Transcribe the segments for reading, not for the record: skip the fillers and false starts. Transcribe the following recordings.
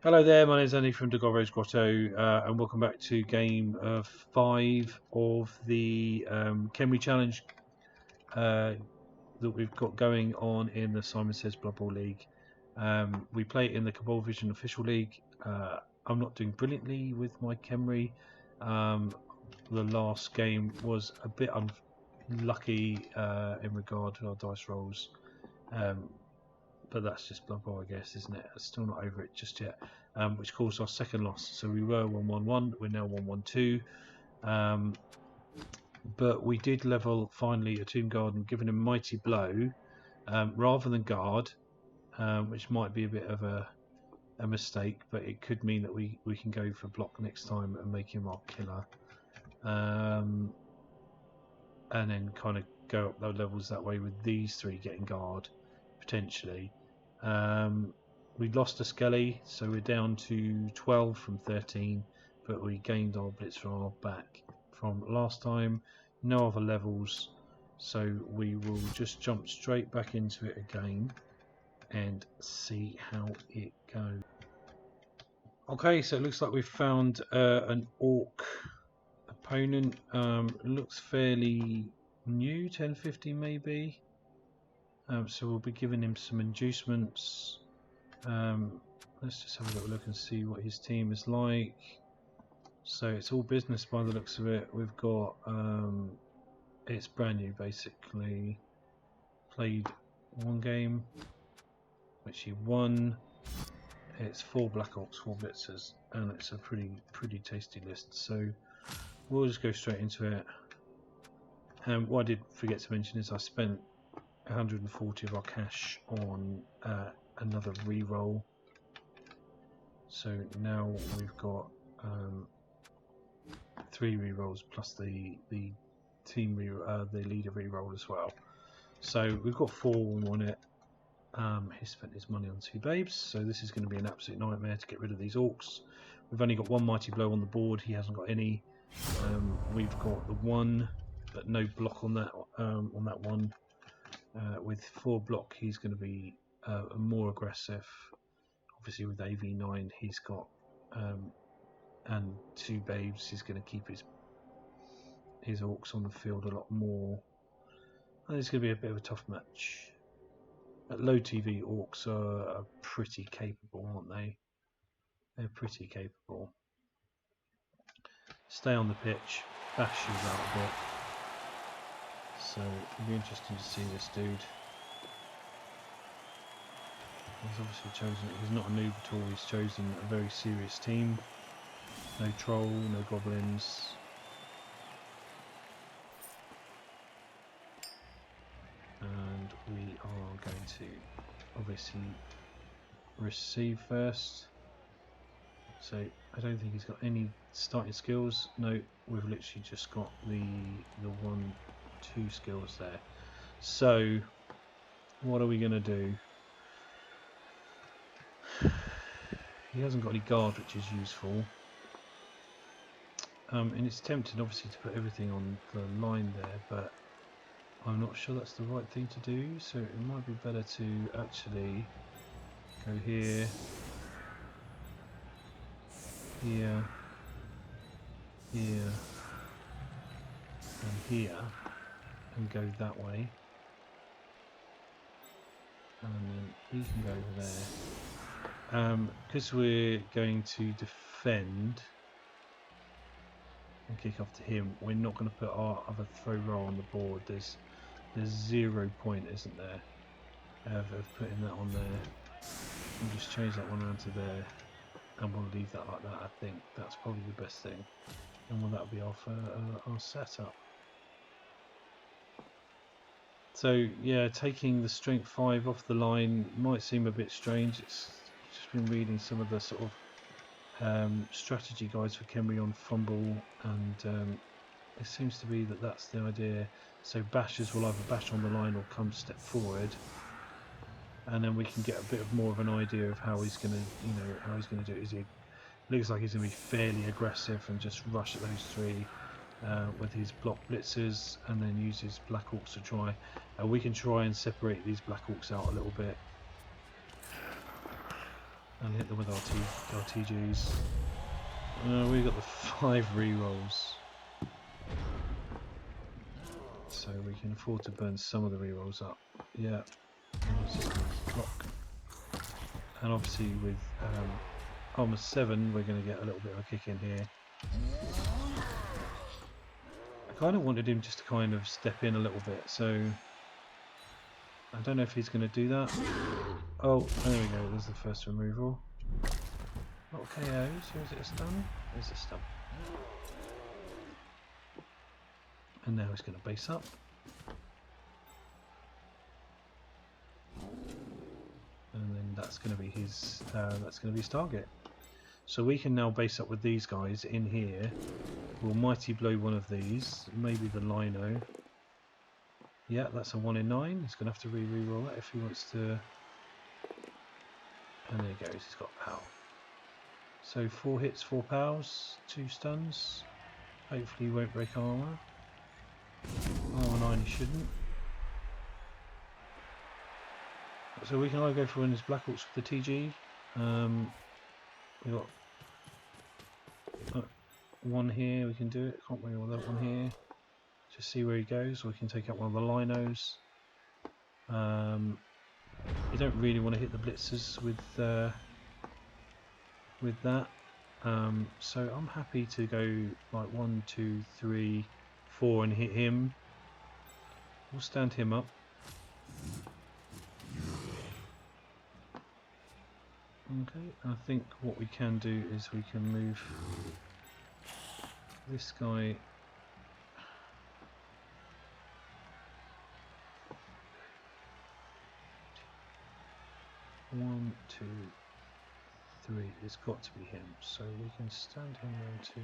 Hello there, my name is Andy from Dagoro's Grotto, and welcome back to game 5 of the Khemri Challenge that we've got going on in the Simon Says Blood Bowl League. We play it in the Cabal Vision Official League. I'm not doing brilliantly with my Khemri. The last game was a bit unlucky in regard to our dice rolls. But that's just Blood Bowl, I guess, isn't it? I'm still not over it just yet, which caused our second loss. So we were 1-1-1, we're now 1-1-2. But we did level finally a Tomb Garden, giving him Mighty Blow rather than Guard, which might be a bit of a mistake, but it could mean that we can go for block next time and make him our killer. And then kind of go up the levels that way with these three getting Guard, potentially. We lost a Skelly, so we're down to 12 from 13, but we gained our Blitzer back from last time. No other levels, so we will just jump straight back into it again and see how it goes. Okay, so it looks like we've found an Orc opponent. It looks fairly new, 1050 maybe. So we'll be giving him some inducements. Let's just have a little look and see what his team is like. So it's all business by the looks of it. We've got it's brand new basically. Played one game, which he won. It's 4 Black Orcs, 4 Blitzers, and it's a pretty tasty list. So we'll just go straight into it. And what I did forget to mention is I spent 140 of our cash on another re-roll. So now we've got 3 re-rolls plus the team the leader re-roll as well. So we've got 4 on it. He spent his money on 2 babes, so this is going to be an absolute nightmare to get rid of these orcs. We've only got 1 mighty blow on the board. He hasn't got any. We've got the 1, but no block on that one. With 4 block, he's going to be more aggressive. Obviously, with AV9, he's got and 2 babes. He's going to keep his orcs on the field a lot more. And it's going to be a bit of a tough match. At low TV, orcs are pretty capable, aren't they? They're pretty capable. Stay on the pitch, bash you out a bit. So it'll be interesting to see this dude. He's obviously chosen, he's not a noob at all, he's chosen a very serious team. No troll, no goblins. And we are going to obviously receive first. So I don't think he's got any starting skills. No, we've literally just got the 1-2 skills there. So what are we going to do? He hasn't got any guard, which is useful. And it's tempting obviously to put everything on the line there, but I'm not sure that's the right thing to do, so it might be better to actually go here, here, here, and here, and go that way. And then he can go over there. Because we're going to defend and kick off to him, we're not going to put our other throw roll on the board. There's 0 point, isn't there, of putting that on there. We'll just change that one around to there, and we'll leave that like that. I think that's probably the best thing, and well, that'll be our setup. So yeah, taking the strength 5 off the line might seem a bit strange. It's just been reading some of the sort of strategy guides for Khemri on Fumble, and it seems to be that that's the idea. So bashers will either bash on the line or come step forward, and then we can get a bit more of an idea of how he's going to, do it. Looks like he's going to be fairly aggressive and just rush at those 3 with his block blitzers, and then use his black orcs to try. We can try and separate these black orcs out a little bit. and hit them with our TGs. We've got the 5 rerolls, so we can afford to burn some of the rerolls up. Yeah, block. And obviously with armor 7, we're going to get a little bit of a kick in here. I kind of wanted him just to kind of step in a little bit, so I don't know if he's going to do that. Oh, there we go, there's the first removal. Not KOs, or is it a stun? There's a stun. And now he's going to base up. And then that's going to be his target. So we can now base up with these guys in here. We'll mighty blow one of these, maybe the Lino. Yeah, that's a 1 in 9. He's going to have to re-roll that if he wants to. And there he goes, he's got pow. So 4 hits, 4 pows, 2 stuns. Hopefully he won't break armor. Armor 9 he shouldn't. So we can either go for one of his Black Orcs with the TG. We've got one here, we can do it, can't we, with that one here. Just see where he goes, or we can take out one of the Linos. You don't really want to hit the blitzers with that. So I'm happy to go like 1, 2, 3, 4 and hit him. We'll stand him up. Okay, I think what we can do is we can move this guy . 1, 2, 3. It's got to be him, so we can stand him down to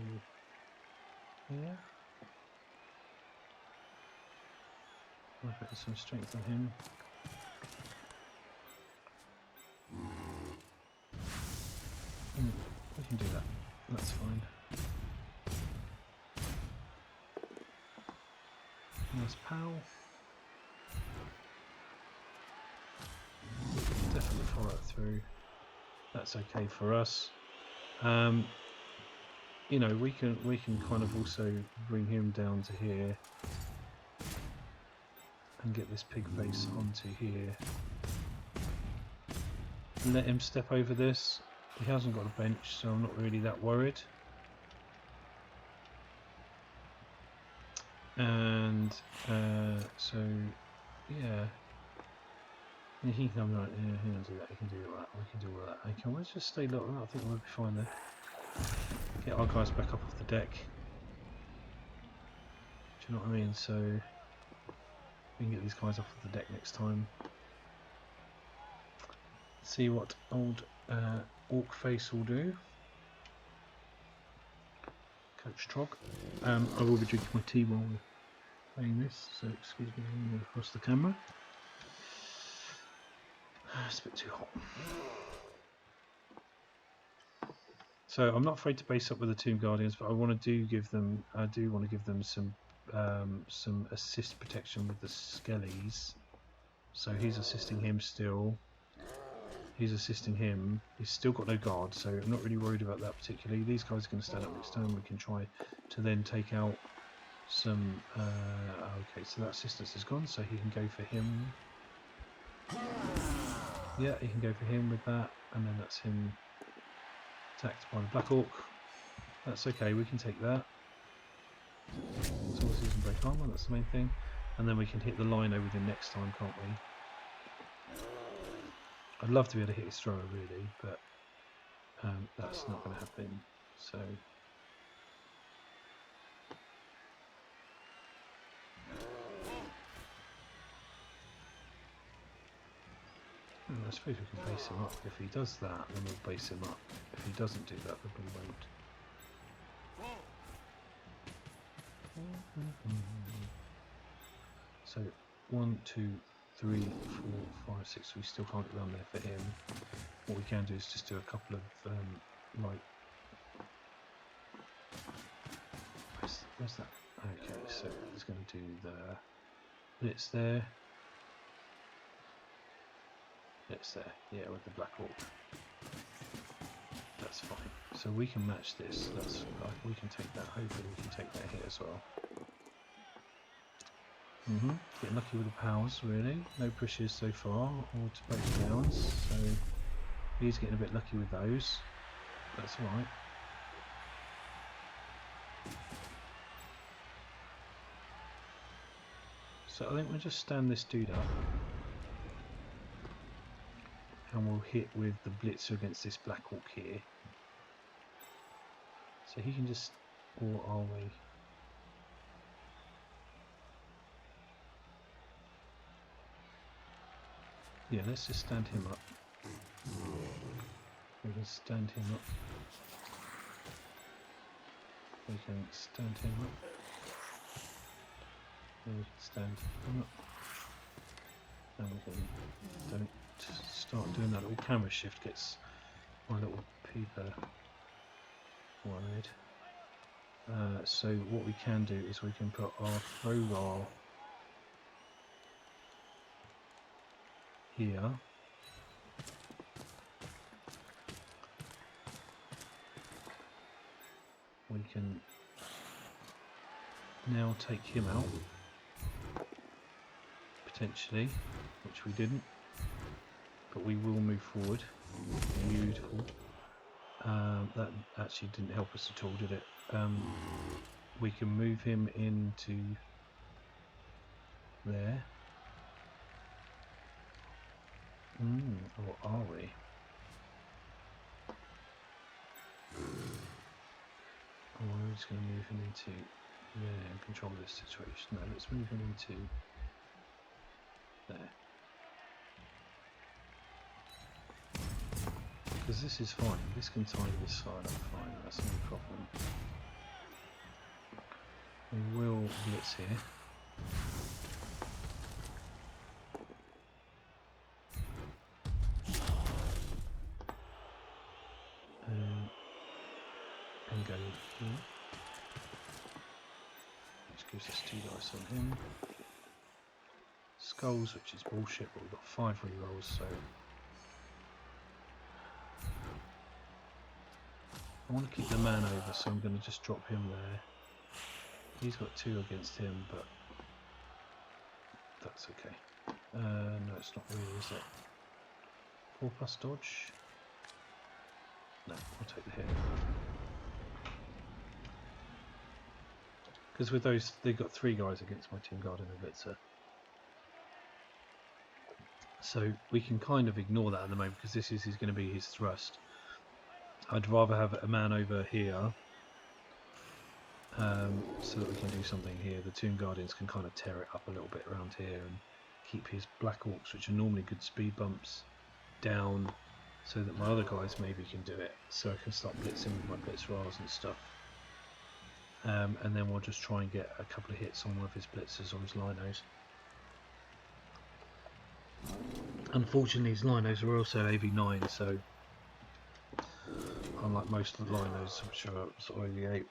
here. I'll put some strength on him. We can do that. That's fine. Nice pow. Definitely follow it through. That's okay for us. You know, we can kind of also bring him down to here and get this pig face onto here. Let him step over this. He hasn't got a bench, so I'm not really that worried. And so yeah, he can come right here. He can do that. He can do that. We can do all that. Okay, let's just stay low. I think we'll be fine there. Get our guys back up off the deck. Do you know what I mean? So we can get these guys off of the deck next time. See what old Orc Face will do. Coach Trog. I will be drinking my tea while we're playing this, so excuse me across the camera. It's a bit too hot. So I'm not afraid to base up with the Tomb Guardians, but I do want to give them some assist protection with the Skellies. So he's assisting him still. He's assisting him. He's still got no guard, so I'm not really worried about that particularly. These guys are going to stand up next time. We can try to then take out some. Okay, so that assistance is gone, so he can go for him. Yeah, he can go for him with that, and then that's him attacked by the Black Orc. That's okay, we can take that. As long as he doesn't break armor, that's the main thing. And then we can hit the Lino with him next time, can't we? I'd love to be able to hit his thrower really, but that's not going to happen. So I suppose we can base him up. If he does that, then we'll base him up. If he doesn't do that, then we won't. So 1, 2, 3, 4, 5, 6. We still can't get down there for him. What we can do is just do a couple of like. Where's that? Okay, so he's going to do the blitz there. Blitz there, yeah, with the Black Orc. So we can match this. That's we can take that. Hopefully we can take that hit as well. Getting lucky with the powers, really. No pushes so far, or to both downs. So he's getting a bit lucky with those. That's alright. So I think we'll just stand this dude up. And we'll hit with the blitzer against this Black Orc here. So he can just... Or are we? Yeah, let's just stand him up. We can stand him up. We can stand him up. And we can stand him up. And we can... Don't start doing that little camera shift, gets my little peeper worried. So what we can do is we can put our throw roll here. We can now take him out, potentially, which we didn't, but we will move forward. Beautiful. That actually didn't help us at all, did it? We can move him into there. Or are we? Or are we just going to move him into there and control this situation? No, let's move him into there. Because this is fine. This can tie this side up fine. That's no problem. We will blitz here. And go here. Which gives us 2 dice on him. Skulls, which is bullshit, but we've got 5 rerolls, so I want to keep the man over, so I'm going to just drop him there. He's got 2 against him, but that's okay. No, it's not really, is it? 4+ dodge? No, I'll take the hit. Because with those, they've got 3 guys against my Team Guard and a Blitzer. So we can kind of ignore that at the moment, because this is going to be his thrust. I'd rather have a man over here, so that we can do something here. The Tomb Guardians can kind of tear it up a little bit around here and keep his Black Orcs, which are normally good speed bumps, down, so that my other guys maybe can do it, so I can start blitzing with my Blitzrars and stuff. And then we'll just try and get a couple of hits on one of his blitzers or his linos. Unfortunately, his linos are also AV9, so unlike most of the linos, which are sort of AV8,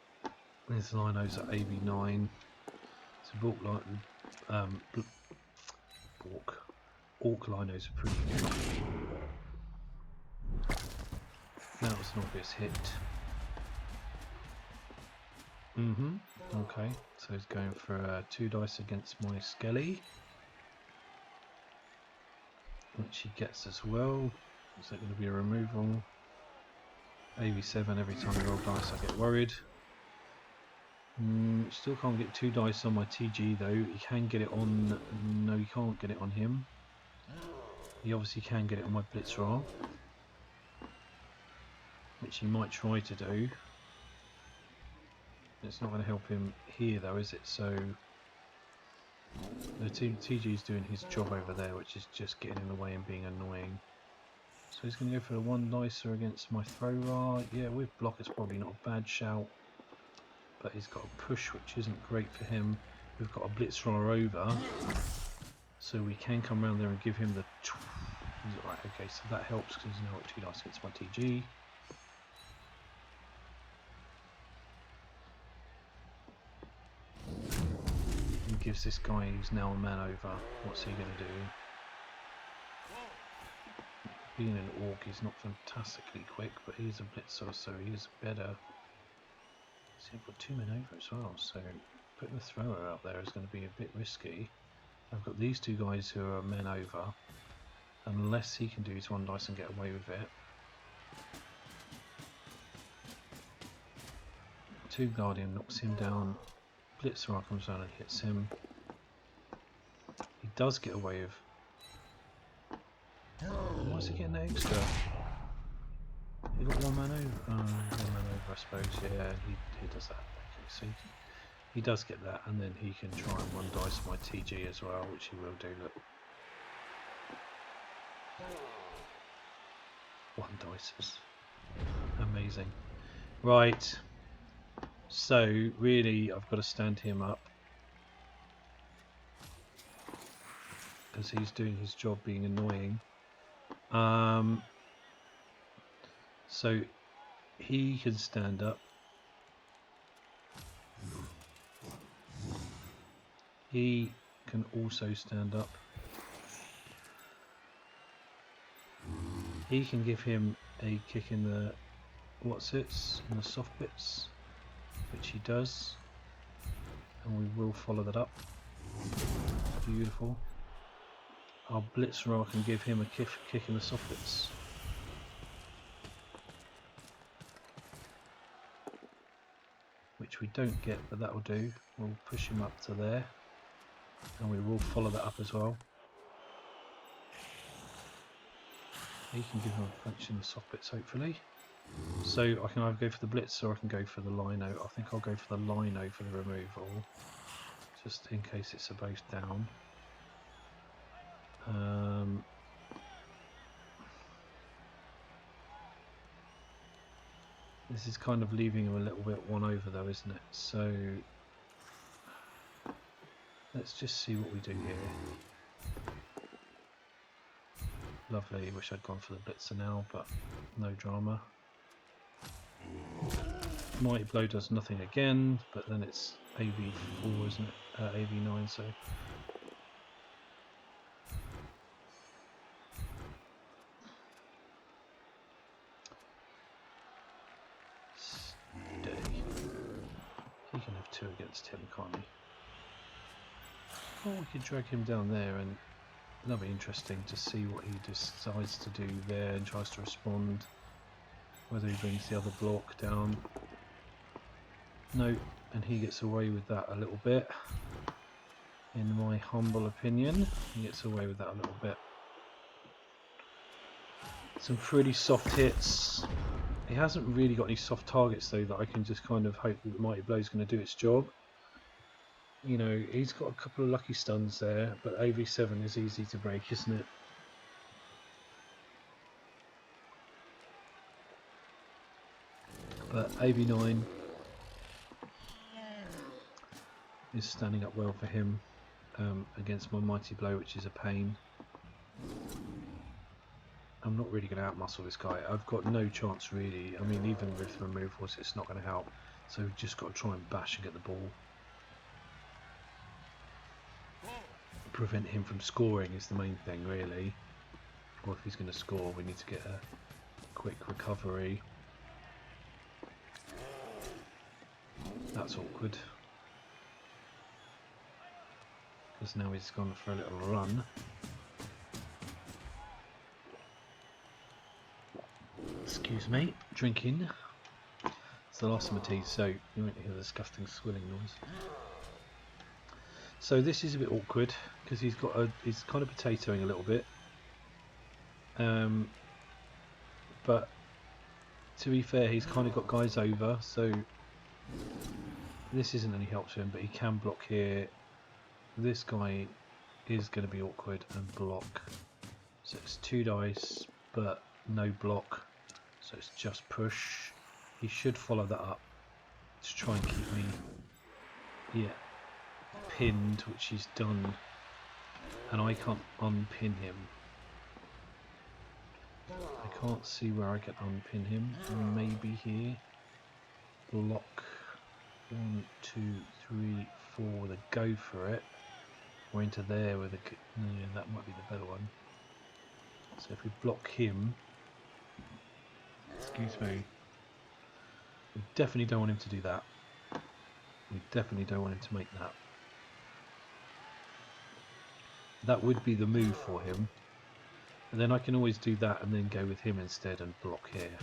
his linos are AV9. So Orc linos are pretty good. That was an obvious hit. Okay, so he's going for 2 dice against my Skelly, which he gets as well. Is that going to be a removal? AV7 every time I roll dice I get worried. Still can't get 2 dice on my TG though. He can get it on... No, he can't get it on him. He obviously can get it on my Blitzrar, which he might try to do. It's not going to help him here though, is it? So the TG is doing his job over there, which is just getting in the way and being annoying. So he's going to go for a 1 dicer against my Thrower. Yeah, with block it's probably not a bad shout, but he's got a push which isn't great for him. We've got a Blitzrar over, so we can come around there and give him the... Right, okay, so that helps because he's now got 2 dice against my TG. Gives this guy who's now a man over. What's he going to do? Being an orc, he's not fantastically quick, but he's a blitzer, so he is better. See, I've got 2 men over as well, so putting the thrower out there is going to be a bit risky. I've got these 2 guys who are men over, unless he can do his 1 dice and get away with it. 2 Guardian knocks him down, Blitzer comes down and hits him. He does get away with... Why is he getting that extra? He got 1 man over. 1 man over, I suppose. Yeah, he does that. Okay, so he does get that, and then he can try and 1 dice my TG as well, which he will do. Look, 1 dice. Amazing. Right. So really, I've got to stand him up because he's doing his job, being annoying. So he can stand up. He can also stand up. He can give him a kick in the in the soft bits, which he does, and we will follow that up. Beautiful. Our Blitzer can give him a kick in the soft bits. Which we don't get, but that will do. We'll push him up to there, and we will follow that up as well. He can give him a punch in the soft bits, hopefully. So I can either go for the Blitz or I can go for the Lino. I think I'll go for the Lino for the removal, just in case it's both down. This is kind of leaving him a little bit 1 over though, isn't it? So let's just see what we do here. Lovely, wish I'd gone for the Blitzer now, but no drama. Mighty Blow does nothing again, but then it's AV4, isn't it? AV9, so. Steady. He can have 2 against him, can't he? Or we could drag him down there, and that'll be interesting to see what he decides to do there and tries to respond. Whether he brings the other block down. No, and he gets away with that a little bit. In my humble opinion, he gets away with that a little bit. Some pretty soft hits. He hasn't really got any soft targets though that I can just kind of hope that the Mighty Blow is going to do its job. You know, he's got a couple of lucky stuns there, but AV7 is easy to break, isn't it? But AV9 is standing up well for him against my Mighty Blow, which is a pain. I'm not really going to outmuscle this guy. I've got no chance really. I mean, even with removals, it's not going to help. So we've just got to try and bash and get the ball. Prevent him from scoring is the main thing, really. Or if he's going to score, we need to get a quick recovery. That's awkward. Because now he's gone for a little run. Excuse me, drinking. It's the last of my tea, so you won't hear the disgusting swilling noise. So this is a bit awkward because he's kind of potatoing a little bit. But to be fair, he's kind of got guys over, so this isn't any help to him. But he can block here. This guy is going to be awkward and block. So it's 2 dice, but no block. So it's just push. He should follow that up to try and keep me, pinned, which he's done, and I can't unpin him. I can't see where I can unpin him. Maybe here. Block 1, 2, 3, 4 with a go for it. Or into there with a... Yeah, that might be the better one. So if we block him, excuse me, we definitely don't want him to do that. We definitely don't want him to make that. That would be the move for him. And then I can always do that and then go with him instead and block here.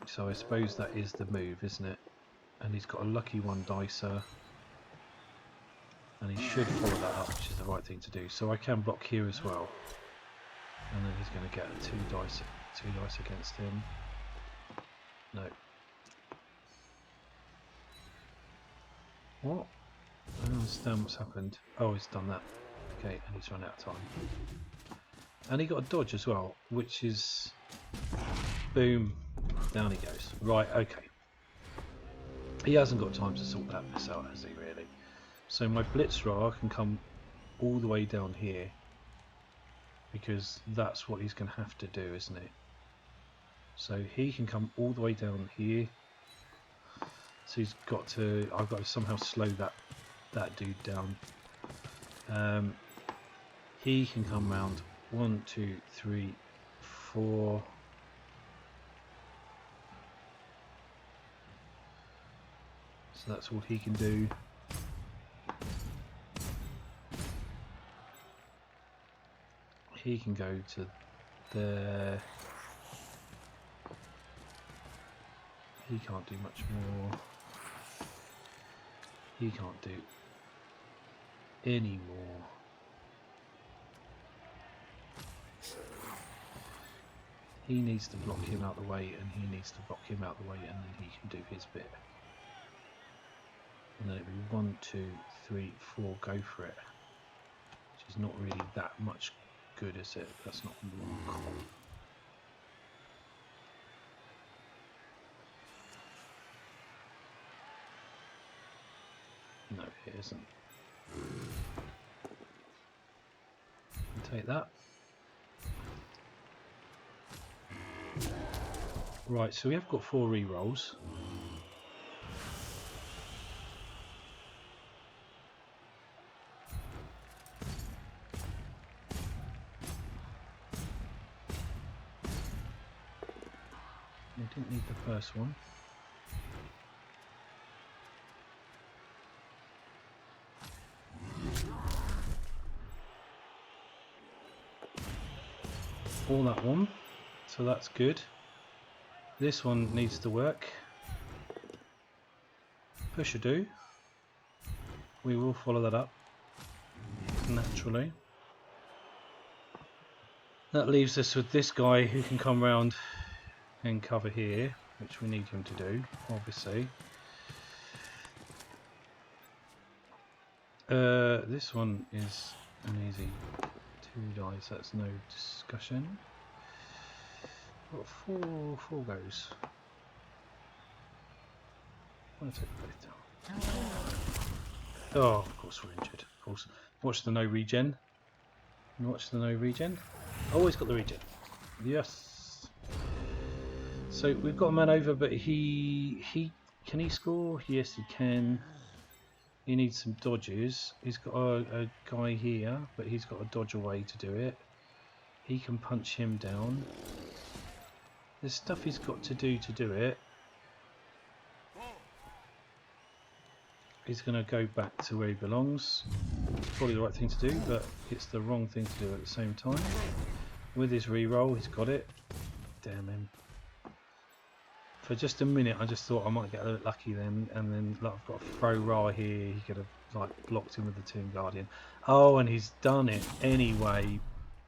So I suppose that is the move, isn't it? And he's got a lucky one dicer. And he should follow that up, which is the right thing to do. So I can block here as well. And then he's going to get a two dice against him. No. What? I don't understand what's happened. Oh, he's done that. Okay, and he's run out of time. And he got a dodge as well, which is... Boom. Down he goes. Right, okay. He hasn't got time to sort this out, has he, really? So my Blitzra can come all the way down here. Because that's what he's going to have to do, isn't it? So he can come all the way down here. So he's got to... I've got to somehow slow that dude down. He can come round 1, 2, 3, 4. So that's all he can do. He can go to there. He can't do much more. He can't do any more. He needs to block him out the way, and he needs to block him out the way, and then he can do his bit. And then it'll be 1, 2, 3, 4, go for it. Which is not really that much good, is it? That's not cool. No, it isn't. Take that. Right, so we have got 4 rerolls. We didn't need the first one. All that one, so that's good. This one needs to work. Push a do. We will follow that up naturally. That leaves us with this guy who can come round and cover here, which we need him to do, obviously. This one is an easy 2 dice, that's no discussion. What, 4 goes. I'm going to take both down. Oh, of course we're injured. Of course. Watch the no regen. Watch the no regen. Always got the regen. Yes. So we've got a man over, but he can he score? Yes, he can. He needs some dodges. He's got a guy here, but he's got a dodge away to do it. He can punch him down. There's stuff he's got to do it. He's going to go back to where he belongs. It's probably the right thing to do, but it's the wrong thing to do at the same time. With his reroll, he's got it. Damn him. For just a minute, I just thought I might get a little lucky then, and then like, I've got a throw Ra here. He could have like blocked him with the Tomb Guardian. Oh, and he's done it anyway.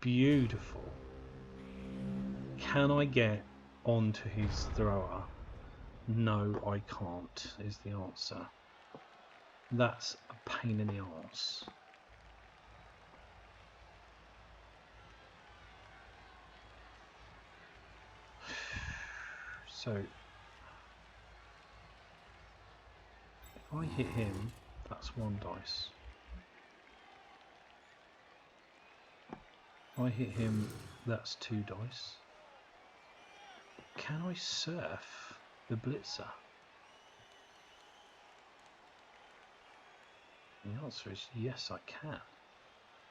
Beautiful. Can I get onto his thrower? No, I can't, is the answer. That's a pain in the arse. So, if I hit him, that's 1 dice. If I hit him, that's 2 dice. Can I surf the Blitzer? The answer is yes, I can.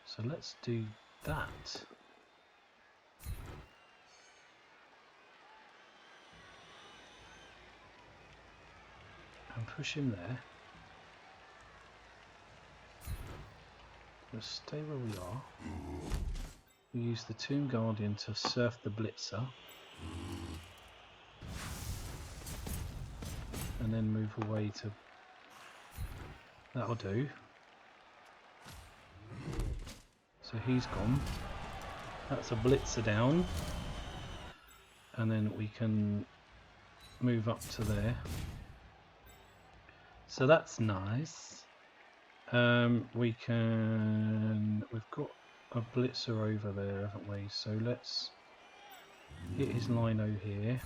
So let's do that. push him there. Let's stay where we are. We use the Tomb Guardian to surf the Blitzer. And then move away to... That'll do. So he's gone. That's a Blitzer down. And then we can move up to there. So that's nice. We've got a Blitzer over there, haven't we? So let's hit his lino here.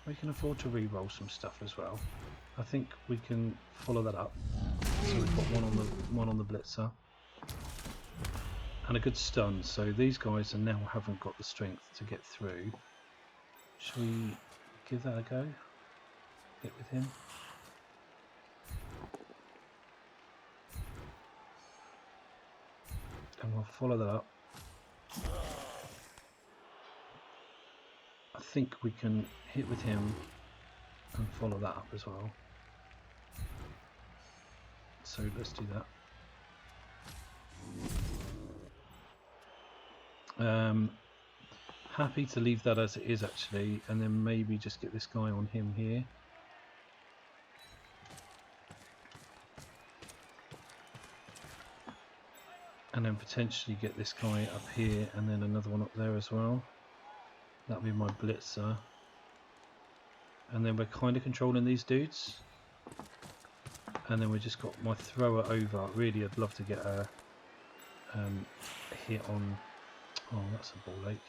We can afford to re-roll some stuff as well. I think we can follow that up. So we've got one on the Blitzer. And a good stun, so these guys now haven't got the strength to get through. Shall we give that a go? Hit with him. And we'll follow that up. I think we can hit with him and follow that up as well. So let's do that. Happy to leave that as it is actually, and then maybe just get this guy on him here. And then potentially get this guy up here and then another one up there as well. That'll be my Blitzer. And then we're kind of controlling these dudes. And then we just got my thrower over. Really, I'd love to get a hit on... Oh, that's a ball lake.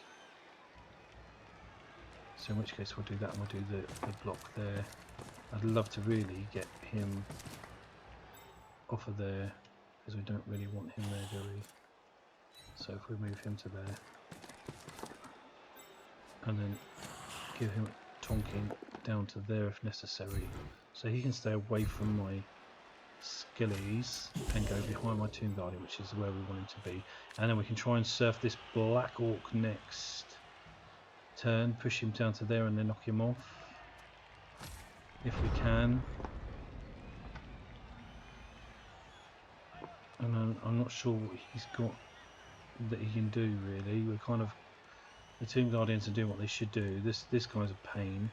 So in which case we'll do that and we'll do the block there. I'd love to really get him off of there, because we don't really want him there, do we? So if we move him to there, and then give him tonking down to there if necessary, so he can stay away from my skillies and go behind my Tomb Guardian, which is where we want him to be. And then we can try and surf this Black Orc next turn, push him down to there and then knock him off if we can. And I'm not sure what he's got that he can do really. We're kind of, the Tomb Guardians are doing what they should do. This guy's a pain,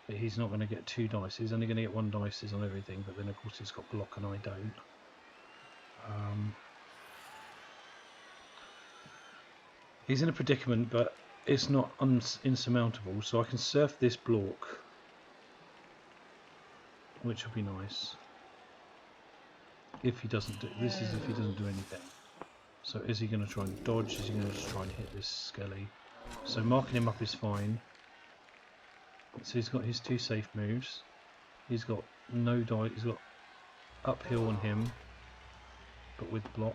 but he's not going to get 2 dice. He's only going to get 1 dice on everything, but then of course he's got block and I don't. He's in a predicament, but it's not insurmountable, so I can surf this block, which would be nice. If he doesn't do this, is if he doesn't do anything. So is he going to try and dodge? Is he going to just try and hit this skelly? So marking him up is fine. So he's got his 2 safe moves. He's got no die. He's got uphill on him, but with block.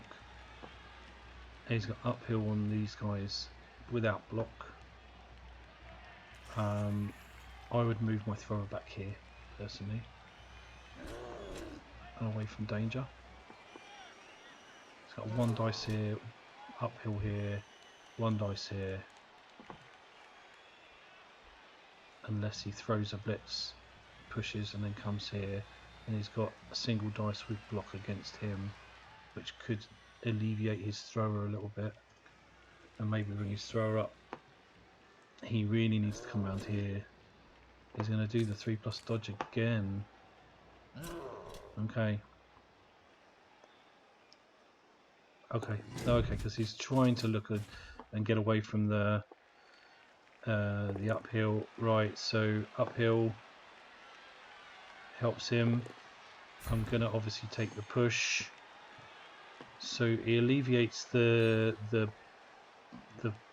And he's got uphill on these guys without block. I would move my thrower back here personally, and away from danger. He's got 1 dice here, uphill here, 1 dice here. Unless he throws a blitz, pushes and then comes here, and he's got a single dice with block against him, which could alleviate his thrower a little bit and maybe bring his thrower up. He really needs to come around here. He's going to do the 3+ dodge again. Okay, because he's trying to look at and get away from the uphill. Right, so uphill helps him. I'm going to obviously take the push, so he alleviates the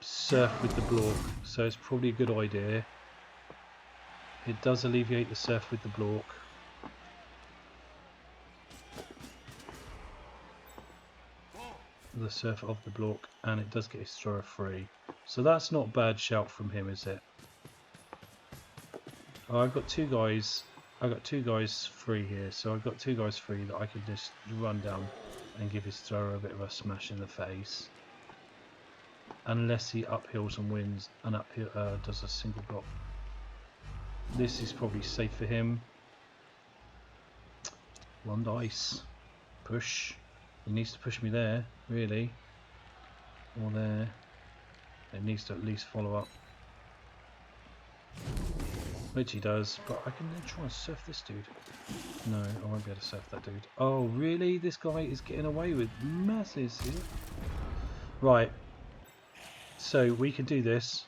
surf with the block, so it's probably a good idea. It does alleviate the surf with the block. The surf of the block, and it does get his thrower free. So that's not a bad shout from him, is it? Oh, I've got 2 guys. I've got 2 guys free here, so I've got 2 guys free that I can just run down and give his thrower a bit of a smash in the face. Unless he uphills and wins and uphill does a single block. This is probably safe for him. One dice. Push. He needs to push me there, really. Or there. It needs to at least follow up. Which he does, but I can then try and surf this dude. No, I won't be able to surf that dude. Oh, really? This guy is getting away with masses here. Right. So we can do this.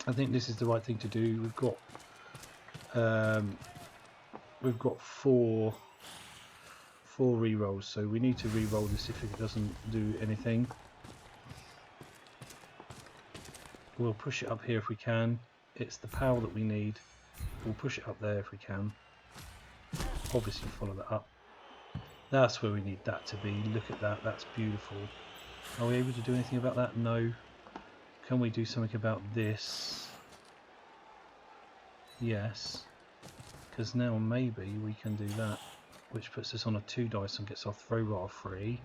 I think this is the right thing to do. We've got four re-rolls, so we need to re-roll this if it doesn't do anything. We'll push it up here if we can. It's the power that we need. We'll push it up there if we can. Obviously follow that up. That's where we need that to be. Look at that, that's beautiful. Are we able to do anything about that? No. Can we do something about this? Yes. Because now maybe we can do that, which puts us on a 2 dice and gets our throw roll free.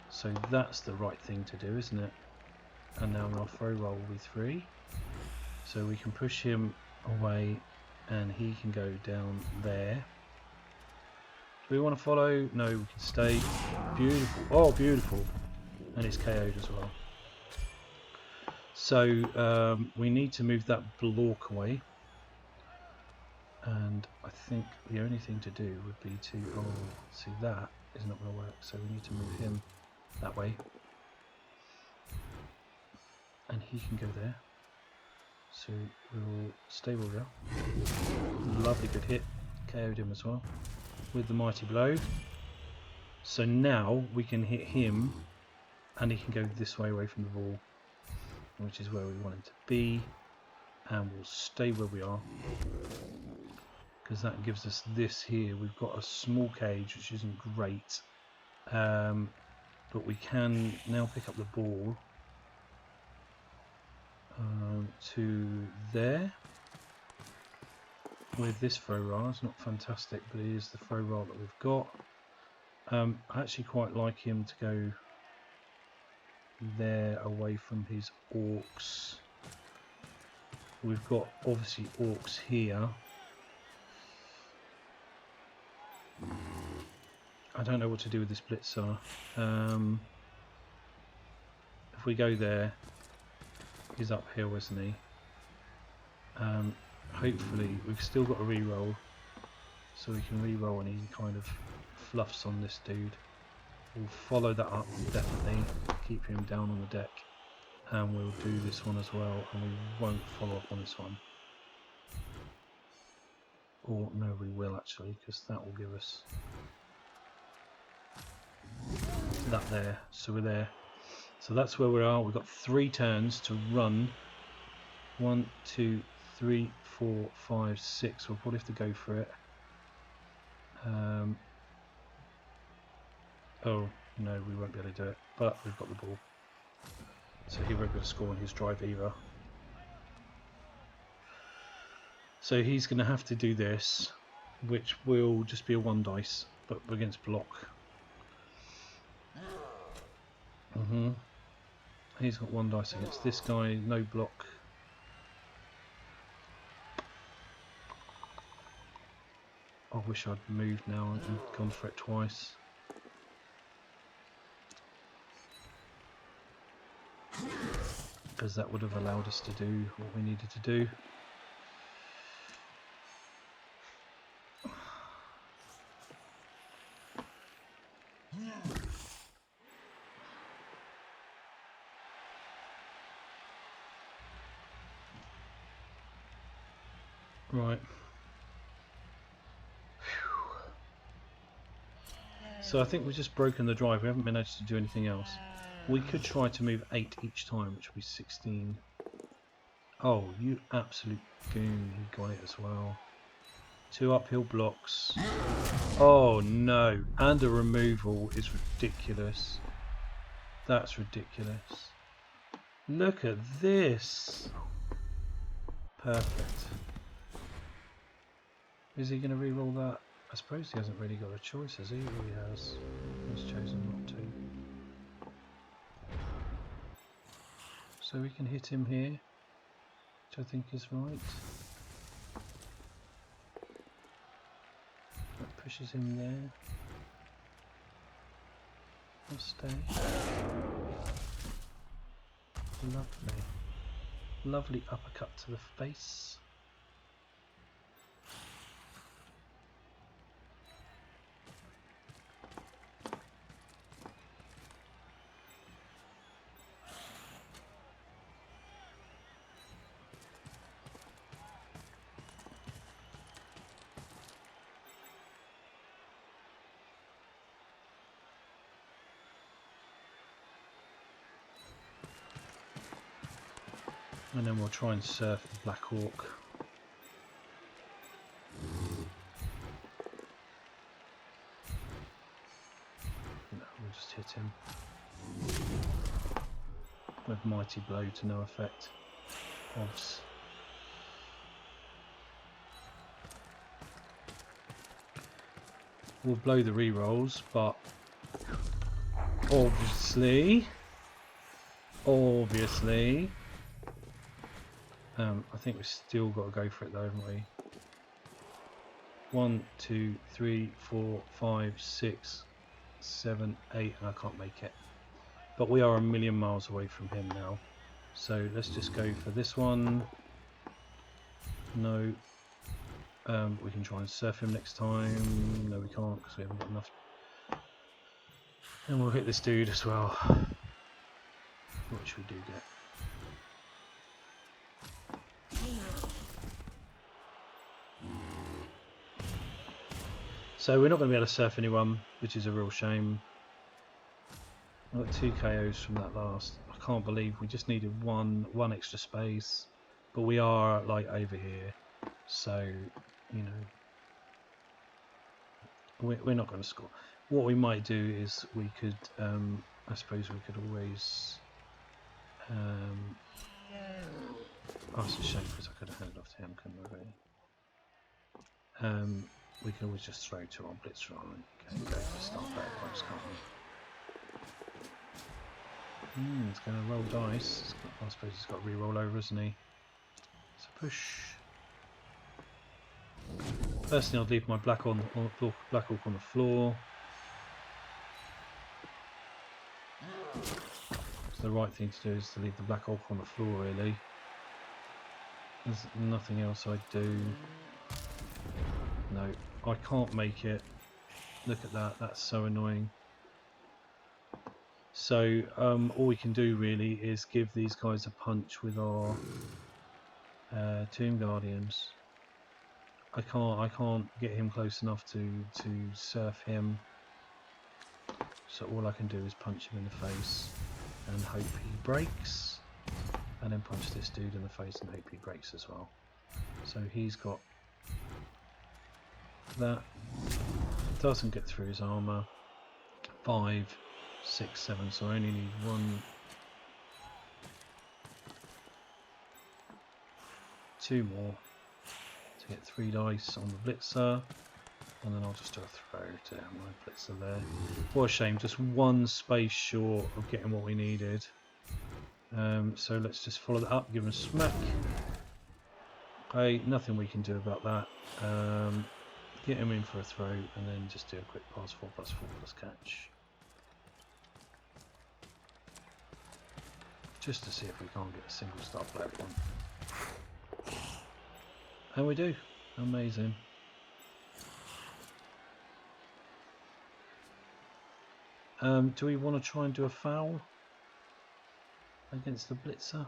So that's the right thing to do, isn't it? And now our throw roll will be 3. So we can push him away and he can go down there. Do we want to follow? No, we can stay. Beautiful. Oh, beautiful. And it's KO'd as well. So we need to move that block away. And I think the only thing to do would be to... Oh, see, that is not going to work. So we need to move him that way. And he can go there. So we'll stay where we are. Lovely good hit. KO'd him as well with the mighty blow. So now we can hit him and he can go this way away from the ball, which is where we want him to be. And we'll stay where we are, because that gives us this here. We've got a small cage, which isn't great, but we can now pick up the ball to there with this throw roll. It's not fantastic, but it is the throw roll that we've got. I actually quite like him to go there away from his orcs. We've got obviously orcs here. I don't know what to do with this blitzer. If we go there, he's uphill, isn't he? Hopefully we've still got a re-roll, so we can re-roll and he kind of fluffs on this dude. We'll follow that up, definitely keep him down on the deck, and we'll do this one as well, and we won't follow up on this one. Or no, we will actually, because that will give us that there. So we're there. So that's where we are. We've got 3 turns to run. 1, 2, 3, 4, 5, 6. We'll probably have to go for it. Oh no, we won't be able to do it, but we've got the ball, so he won't be able to score on his drive either. So he's going to have to do this, which will just be a 1 dice, but against block. He's got 1 dice against this guy, no block. I wish I'd moved now and gone for it twice. Because that would have allowed us to do what we needed to do. Right. So I think we've just broken the drive. We haven't been able to do anything else. We could try to move 8 each time, which would be 16. Oh, you absolute goon. He got it as well. 2 uphill blocks. Oh no. And a removal is ridiculous. That's ridiculous. Look at this. Perfect. Is he going to re-roll that? I suppose he hasn't really got a choice, has he? Or he has. He's chosen not to. So we can hit him here, which I think is right. pushes him there. I'll stay. Lovely. Lovely uppercut to the face. And then we'll try and surf the Black Hawk. No, we'll just hit him with Mighty Blow to no effect. Obs. We'll blow the rerolls, but obviously, I think we've still got to go for it though, haven't we? 1, 2, 3, 4, 5, 6, 7, 8, and I can't make it. But we are a million miles away from him now. So let's just go for this one. No. We can try and surf him next time. No, we can't because we haven't got enough. And we'll hit this dude as well, which we do get. So we're not going to be able to surf anyone, which is a real shame. I got 2 KOs from that last. I can't believe we just needed one extra space, but we are like over here, so you know we're not going to score. What we might do is we could, I suppose we could always. Oh, it's a shame because I could have handed off to him, couldn't I? Really? We can always just throw 2 on blitz roll and go for start back points, can't we? It's going to roll dice. I suppose he's got re-roll over, isn't he? So push. Personally, I'd leave my Black Hawk on the floor. So the right thing to do is to leave the Black Hawk on the floor, really. There's nothing else I'd do. No, I can't make it. Look at that, that's so annoying. So all we can do really is give these guys a punch with our Tomb Guardians. I can't get him close enough to surf him. So all I can do is punch him in the face and hope he breaks, and then punch this dude in the face and hope he breaks as well. So he's got that. Doesn't get through his armor. 5, 6, 7. So I only need 1, 2 more to get 3 dice on the blitzer, and then I'll just do a throw to my blitzer there. What a shame, just 1 space short of getting what we needed. So let's just follow that up, give him a smack. Okay, nothing we can do about that. Get him in for a throw and then just do a quick pass 4+4+ catch. Just to see if we can't get a single star player one. And we do. Amazing. Do we want to try and do a foul against the blitzer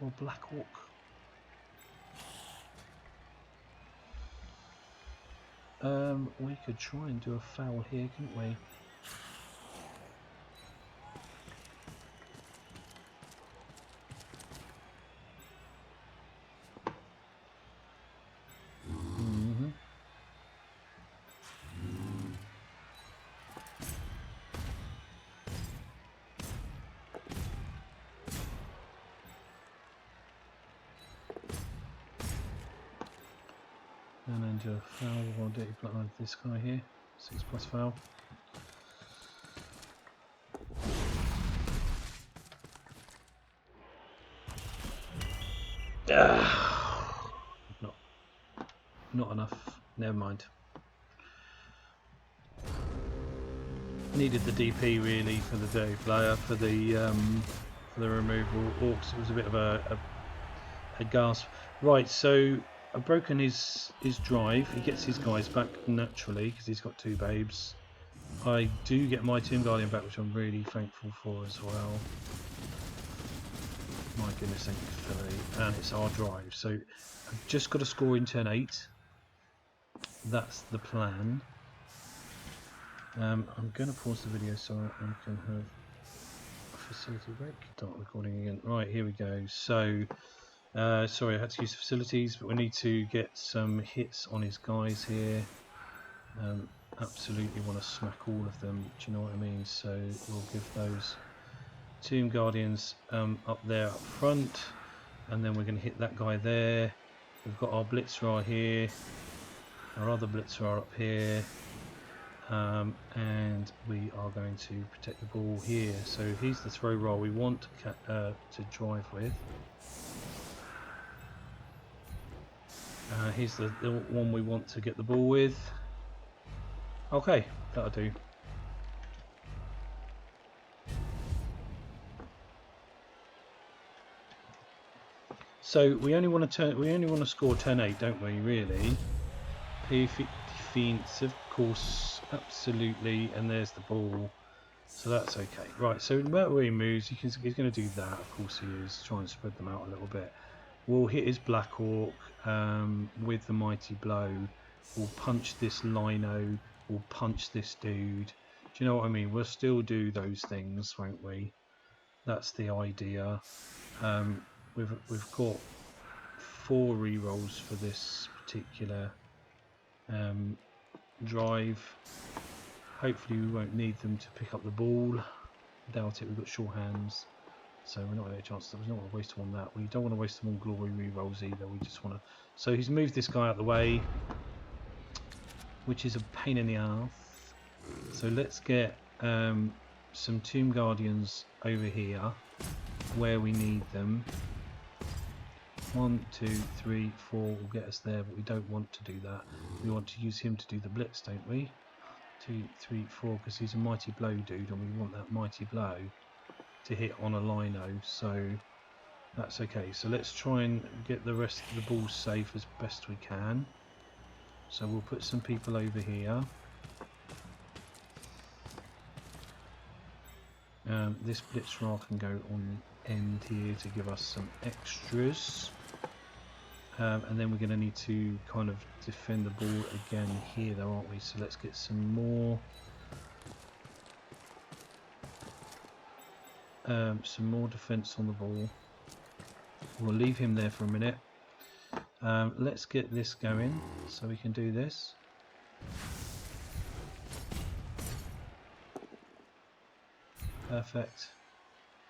or Black Hawk? We could try and do a foul here, couldn't we? And then do a foul or dirty blood like this guy here. 6+ foul. Not enough. Never mind. Needed the DP really for the day player for the removal orcs. It was a bit of a gasp. Right, so I've broken his drive. He gets his guys back naturally because he's got 2 babes. I do get my Tomb Guardian back, which I'm really thankful for as well. My goodness, thank you, Philly. And it's our drive. So I've just got to score in turn 8. That's the plan. I'm going to pause the video so I can have a facility break. Start recording again. Right, here we go. So, sorry, I had to use facilities, but we need to get some hits on his guys here. Absolutely want to smack all of them. Do you know what I mean? So we'll give those Tomb Guardians up there up front, and then we're going to hit that guy there. We've got our Blitzrar here, our other Blitzrar up here. And we are going to protect the ball here. So here's the throw roll we want to drive with. Here's the one we want to get the ball with. Okay, that'll do. So we only want to score turn 8, don't we? Really. Defense, of course, absolutely, and there's the ball, so that's okay. Right, so where he moves, he's going to do that. Of course, he is. Try and spread them out a little bit. We'll hit his Black Orc with the Mighty Blow. We'll punch this Lino. We'll punch this dude. Do you know what I mean? We'll still do those things, won't we? That's the idea. We've got 4 rerolls for this particular drive. Hopefully we won't need them to pick up the ball. Doubt it. We've got sure hands, so we're not going to get a chance. We don't want to waste them on that. We don't want to waste them on glory rerolls either. We just want to. So he's moved this guy out of the way, which is a pain in the ass. So let's get some Tomb Guardians over here where we need them. 1, 2, 3, 4 will get us there, but we don't want to do that. We want to use him to do the blitz, don't we? 2, 3, 4, because he's a Mighty Blow dude, and we want that Mighty Blow to hit on a Lino, so that's okay. So let's try and get the rest of the balls safe as best we can. So we'll put some people over here. This Blitzrar can go on end here to give us some extras. And then we're going to need to kind of defend the ball again here though, aren't we? So let's get some more defense on the ball. We'll leave him there for a minute. Let's get this going so we can do this. Perfect.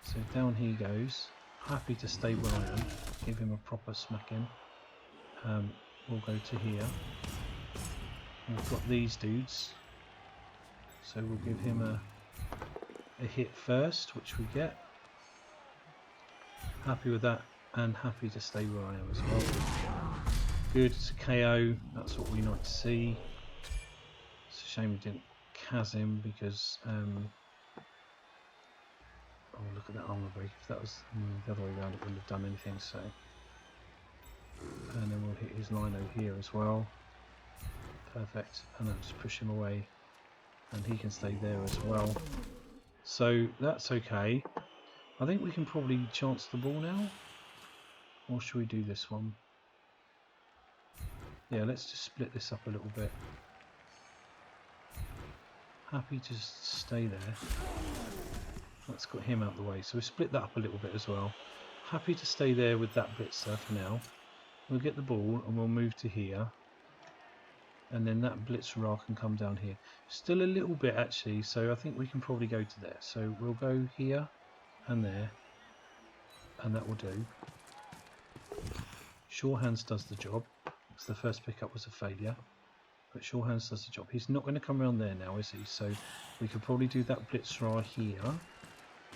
So down he goes. Happy to stay where I am. Give him a proper smacking. We'll go to here. We've got these dudes. So we'll give him a hit first, which we get. Happy with that, and happy to stay where I am as well. Good, it's a KO. That's what we like to see. It's a shame we didn't Kaz him because oh, look at that armor break. If that was the other way around, it wouldn't have done anything. So, and then we'll hit his Lino here as well. Perfect, and then just push him away, and he can stay there as well. So that's okay. I think we can probably chance the ball now, or should we do this one? Yeah, let's just split this up a little bit. Happy to stay there. Let's get him out of the way. So we split that up a little bit as well. Happy to stay there with that blitzer for now. We'll get the ball and we'll move to here. And then that blitzer can come down here. Still a little bit actually, so I think we can probably go to there. So we'll go here and there. And that will do. Sure hands does the job. Because the first pickup was a failure. But sure hands does the job. He's not going to come around there now, is he? So we could probably do that blitzer here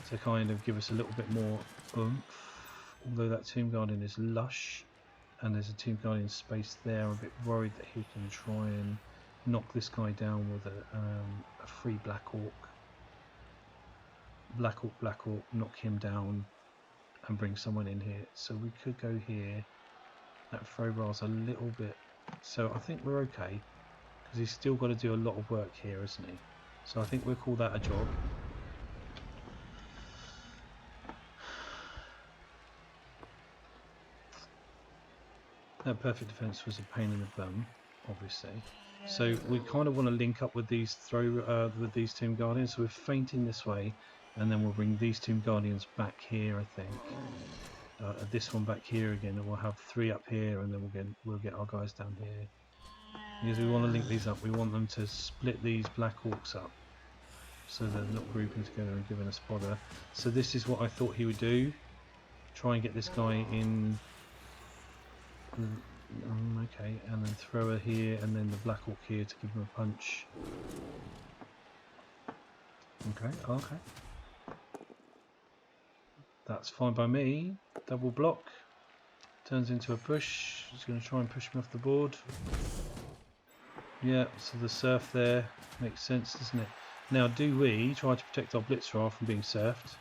to kind of give us a little bit more oomph. Although that Tomb Guardian is lush and there's a Tomb Guardian space there, I'm a bit worried that he can try and knock this guy down with a free Black Orc. Black Orc, knock him down and bring someone in here. So we could go here. That throw bar's a little bit, so I think we're okay, because he's still got to do a lot of work here, isn't he? So I think we'll call that a job. That perfect defense was a pain in the bum, obviously. So we kind of want to link up with these with these Tomb Guardians. So we're feinting this way, and then we'll bring these Tomb Guardians back here, I think. This one back here again, and we'll have 3 up here, and then we'll get our guys down here. Because we want to link these up, we want them to split these Black Orcs up, so they're not grouping together and giving us bother. So this is what I thought he would do. Try and get this guy in. Okay, and then throw her here, and then the Black Orc here to give him a punch. Okay. That's fine by me. Double block. Turns into a push. He's going to try and push me off the board. Yeah, so the surf there makes sense, doesn't it? Now, do we try to protect our Blitzer from being surfed?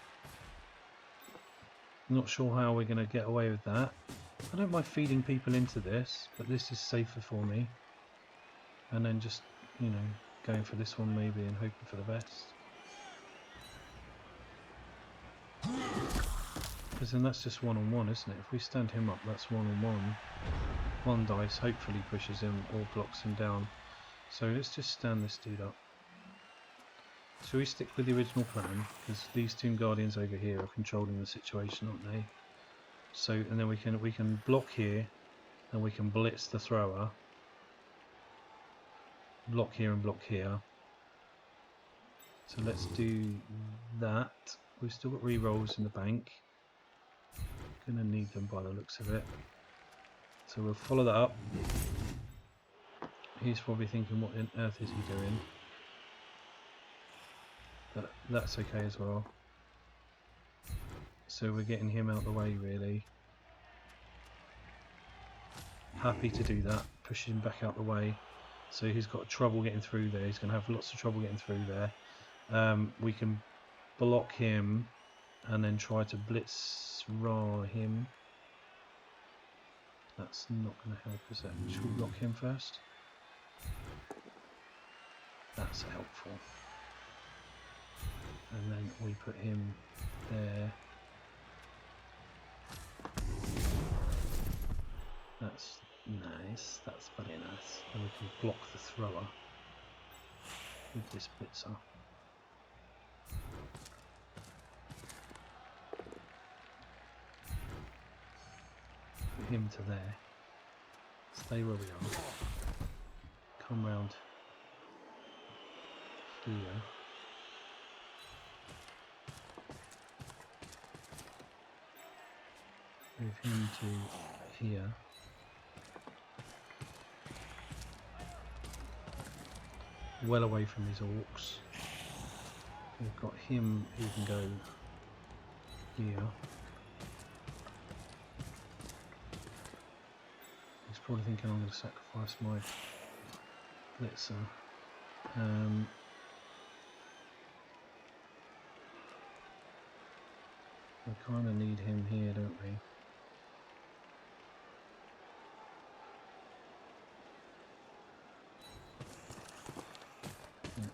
Not sure how we're going to get away with that. I don't mind feeding people into this, but this is safer for me. And then just, you know, going for this one maybe and hoping for the best. Because then that's just one-on-one, isn't it? If we stand him up, that's one-on-one. 1 dice hopefully pushes him or blocks him down. So let's just stand this dude up. So we stick with the original plan, because these Tomb Guardians over here are controlling the situation, aren't they? So, and then we can block here, and we can blitz the thrower. Block here and block here. So let's do that. We've still got re-rolls in the bank. Gonna need them by the looks of it. So we'll follow that up. He's probably thinking, what on earth is he doing? But that's okay as well. So we're getting him out of the way, really. Happy to do that. Push him back out the way. So he's got trouble getting through there. He's going to have lots of trouble getting through there. We can block him and then try to blitz him. That's not going to help, is it? Should we block him first? That's helpful. And then we put him there. That's nice. That's very nice. And we can block the thrower with this blitzer. Put him to there. Stay where we are. Come round here. Move him to here. Well away from these orcs. We've got him who can go here. He's probably thinking I'm going to sacrifice my blitzer. We kind of need him here, don't we? Yeah.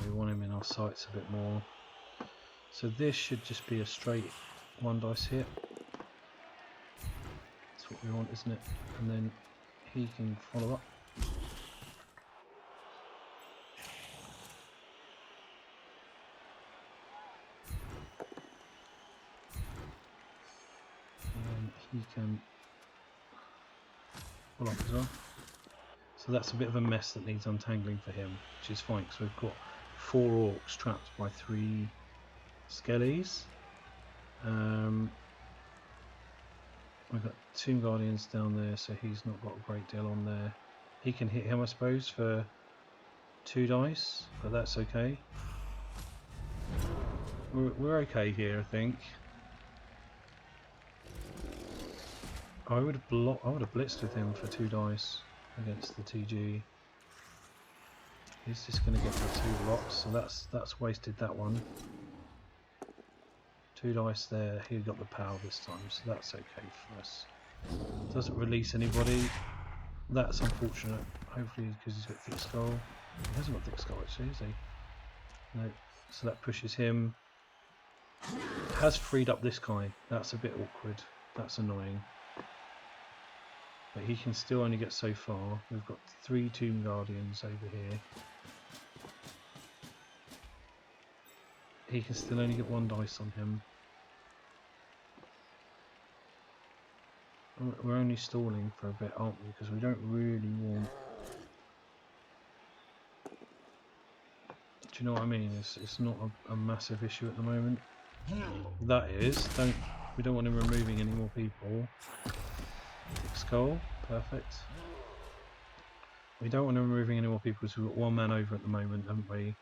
We want him in our sights a bit more. So this should just be a straight 1 dice hit. What we want, isn't it? And then he can follow up. And he can follow up as well. So that's a bit of a mess that needs untangling for him, which is fine because we've got 4 orcs trapped by 3 skellies. We've got Tomb Guardians down there, so he's not got a great deal on there. He can hit him, I suppose, for 2 dice, but that's okay. We're okay here, I think. I would have blitzed with him for 2 dice against the TG. He's just going to get the 2 blocks, so that's wasted that one. 2 dice there. He got the power this time, so that's okay for us. Doesn't release anybody. That's unfortunate. Hopefully, because he's got thick skull. He hasn't got thick skull actually, has he? No. So that pushes him. It has freed up this guy. That's a bit awkward. That's annoying. But he can still only get so far. We've got 3 Tomb Guardians over here. He can still only get 1 dice on him. We're only stalling for a bit, aren't we? Because we don't really want... Do you know what I mean? It's not a massive issue at the moment. That is. We don't want him removing any more people. Thick skull. Perfect. We don't want him removing any more people because we've got 1 man over at the moment, haven't we?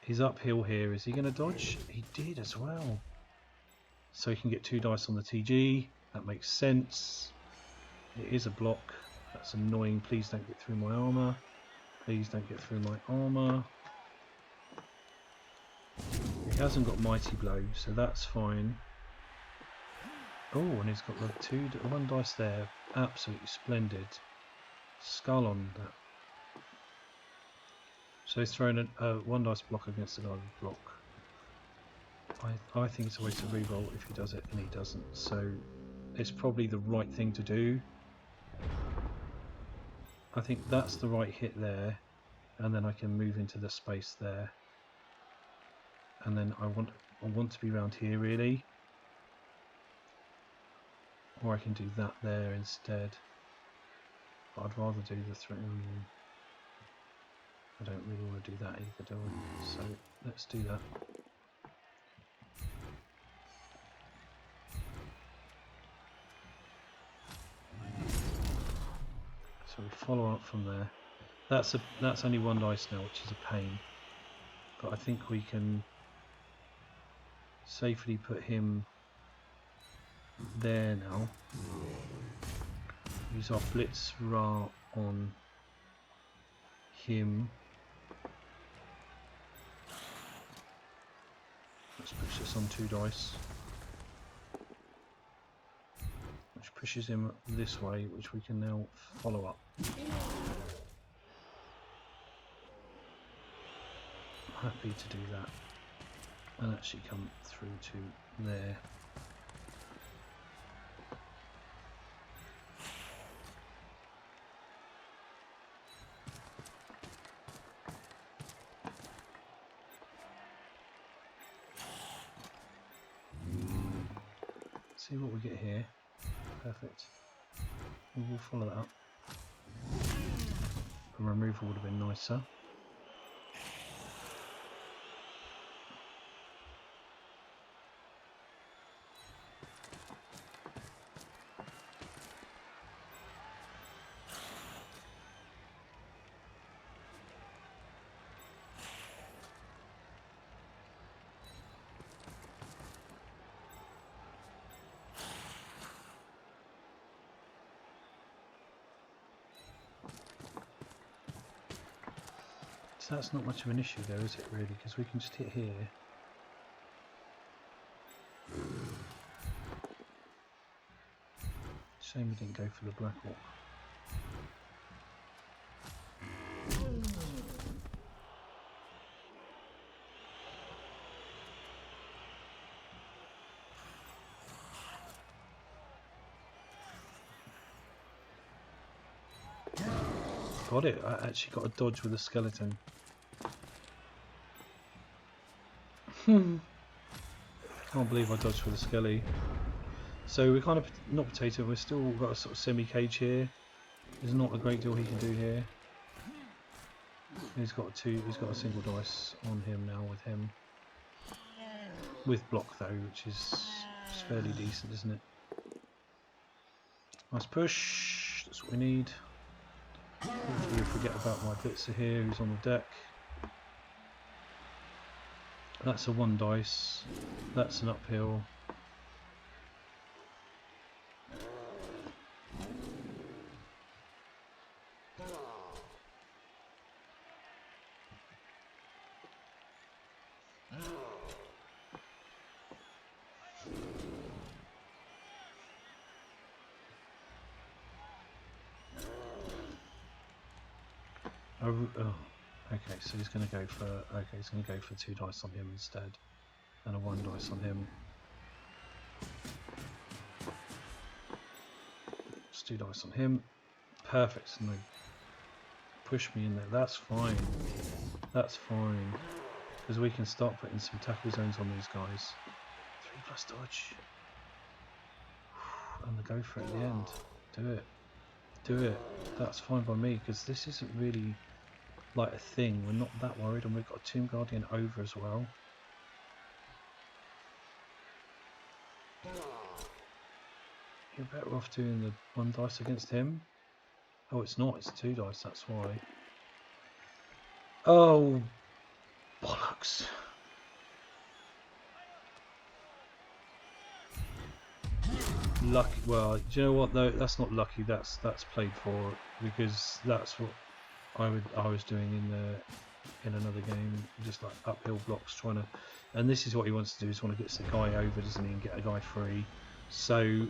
He's uphill here. Is he going to dodge? He did as well. So he can get 2 dice on the TG. That makes sense. It is a block. That's annoying. Please don't get through my armour. Please don't get through my armour. He hasn't got Mighty Blow, so that's fine. Oh, and he's got the 1 dice there. Absolutely splendid. Skull on that. So he's thrown a 1 dice block against another block. I think it's a waste of reroll if he does it, and he doesn't. So it's probably the right thing to do. I think that's the right hit there, and then I can move into the space there. And then I want to be around here really, or I can do that there instead. But I'd rather do the throw. I don't really want to do that either, do I? So let's do that. So we follow up from there. That's only 1 dice now, which is a pain. But I think we can safely put him there now. Use our Blitz Ra on him. Let's push this on 2 dice. Which pushes him this way, which we can now follow up. I'm happy to do that. And actually come through to there. See what we get here. Perfect. We'll follow that up. The removal would have been nicer. So that's not much of an issue though, is it really? Because we can just hit here. Shame we didn't go for the Black Hawk. Got it, I actually got a dodge with a skeleton. Can't believe I dodged with a skelly. So we're kind of not potato, we've still got a sort of semi-cage here. There's not a great deal he can do here. He's got a single dice on him now with him. With block though, which is fairly decent, isn't it? Nice push, that's what we need. Hopefully we forget about my blitzer here who's on the deck. That's a 1 dice, that's an uphill. Oh, okay, so he's going to go for. Okay, he's going to go for 2 dice on him instead, and a 1 dice on him. Just 2 dice on him. Perfect. No, push me in there. That's fine. That's fine. Because we can start putting some tackle zones on these guys. 3+ dodge. And the go for it at the end. Do it. Do it. That's fine by me, because this isn't really like a thing. We're not that worried, and we've got a Tomb Guardian over as well. You're better off doing the 1 dice against him. Oh, it's not. It's 2 dice. That's why. Oh, bollocks. Lucky. Well, do you know what? No, that's not lucky. That's played for, because that's what I was doing in another game, just like uphill blocks, trying to. And this is what he wants to do. Is want to get the guy over, doesn't he, and get a guy free. So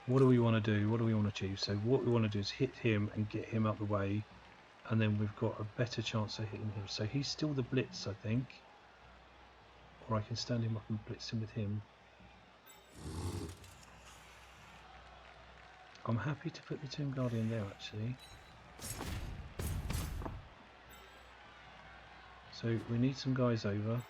what do we want to do? What do we want to achieve? So what we want to do is hit him and get him out the way, and then we've got a better chance of hitting him. So he's still the blitz, I think, or I can stand him up and blitz him with him. I'm happy to put the Tomb Guardian there, actually. So we need some guys over.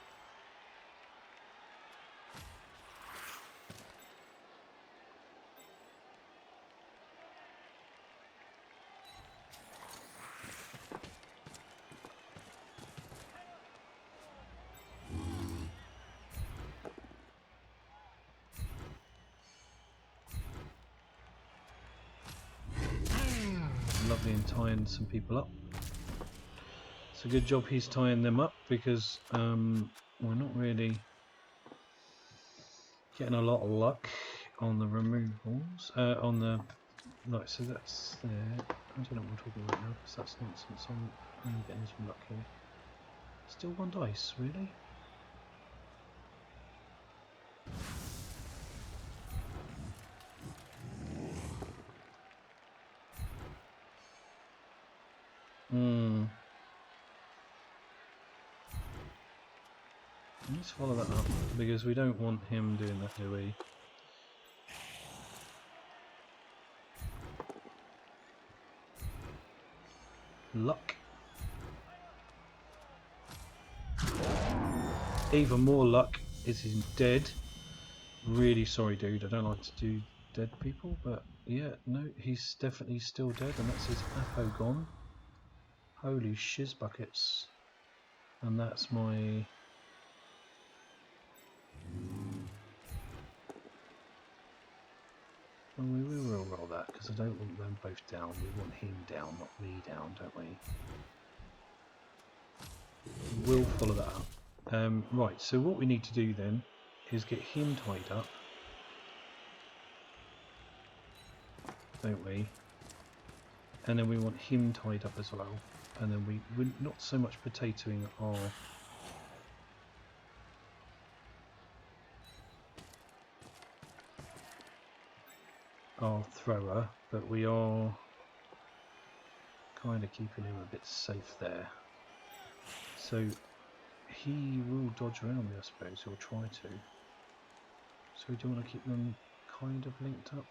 Lovely, and tying some people up. It's a good job he's tying them up, because we're not really getting a lot of luck on the removals. On the like, so that's there. I don't know what I'm talking about now, because that's nonsense. I'm only getting some luck here. Still 1 dice, really? Let's follow that up, because we don't want him doing that, do we? Luck. Even more luck is he's dead. Really sorry, dude. I don't like to do dead people, but yeah, no, he's definitely still dead, and that's his Apo gone. Holy shiz buckets. And that's my... Well, we will roll that, because I don't want them both down. We want him down, not me down, don't we? We'll follow that up. Right, so what we need to do then is get him tied up, don't we? And then we want him tied up as well. And then we're not so much potatoing our thrower, but we are kind of keeping him a bit safe there. So he will dodge around me, I suppose, he'll try to. So we do want to keep them kind of linked up.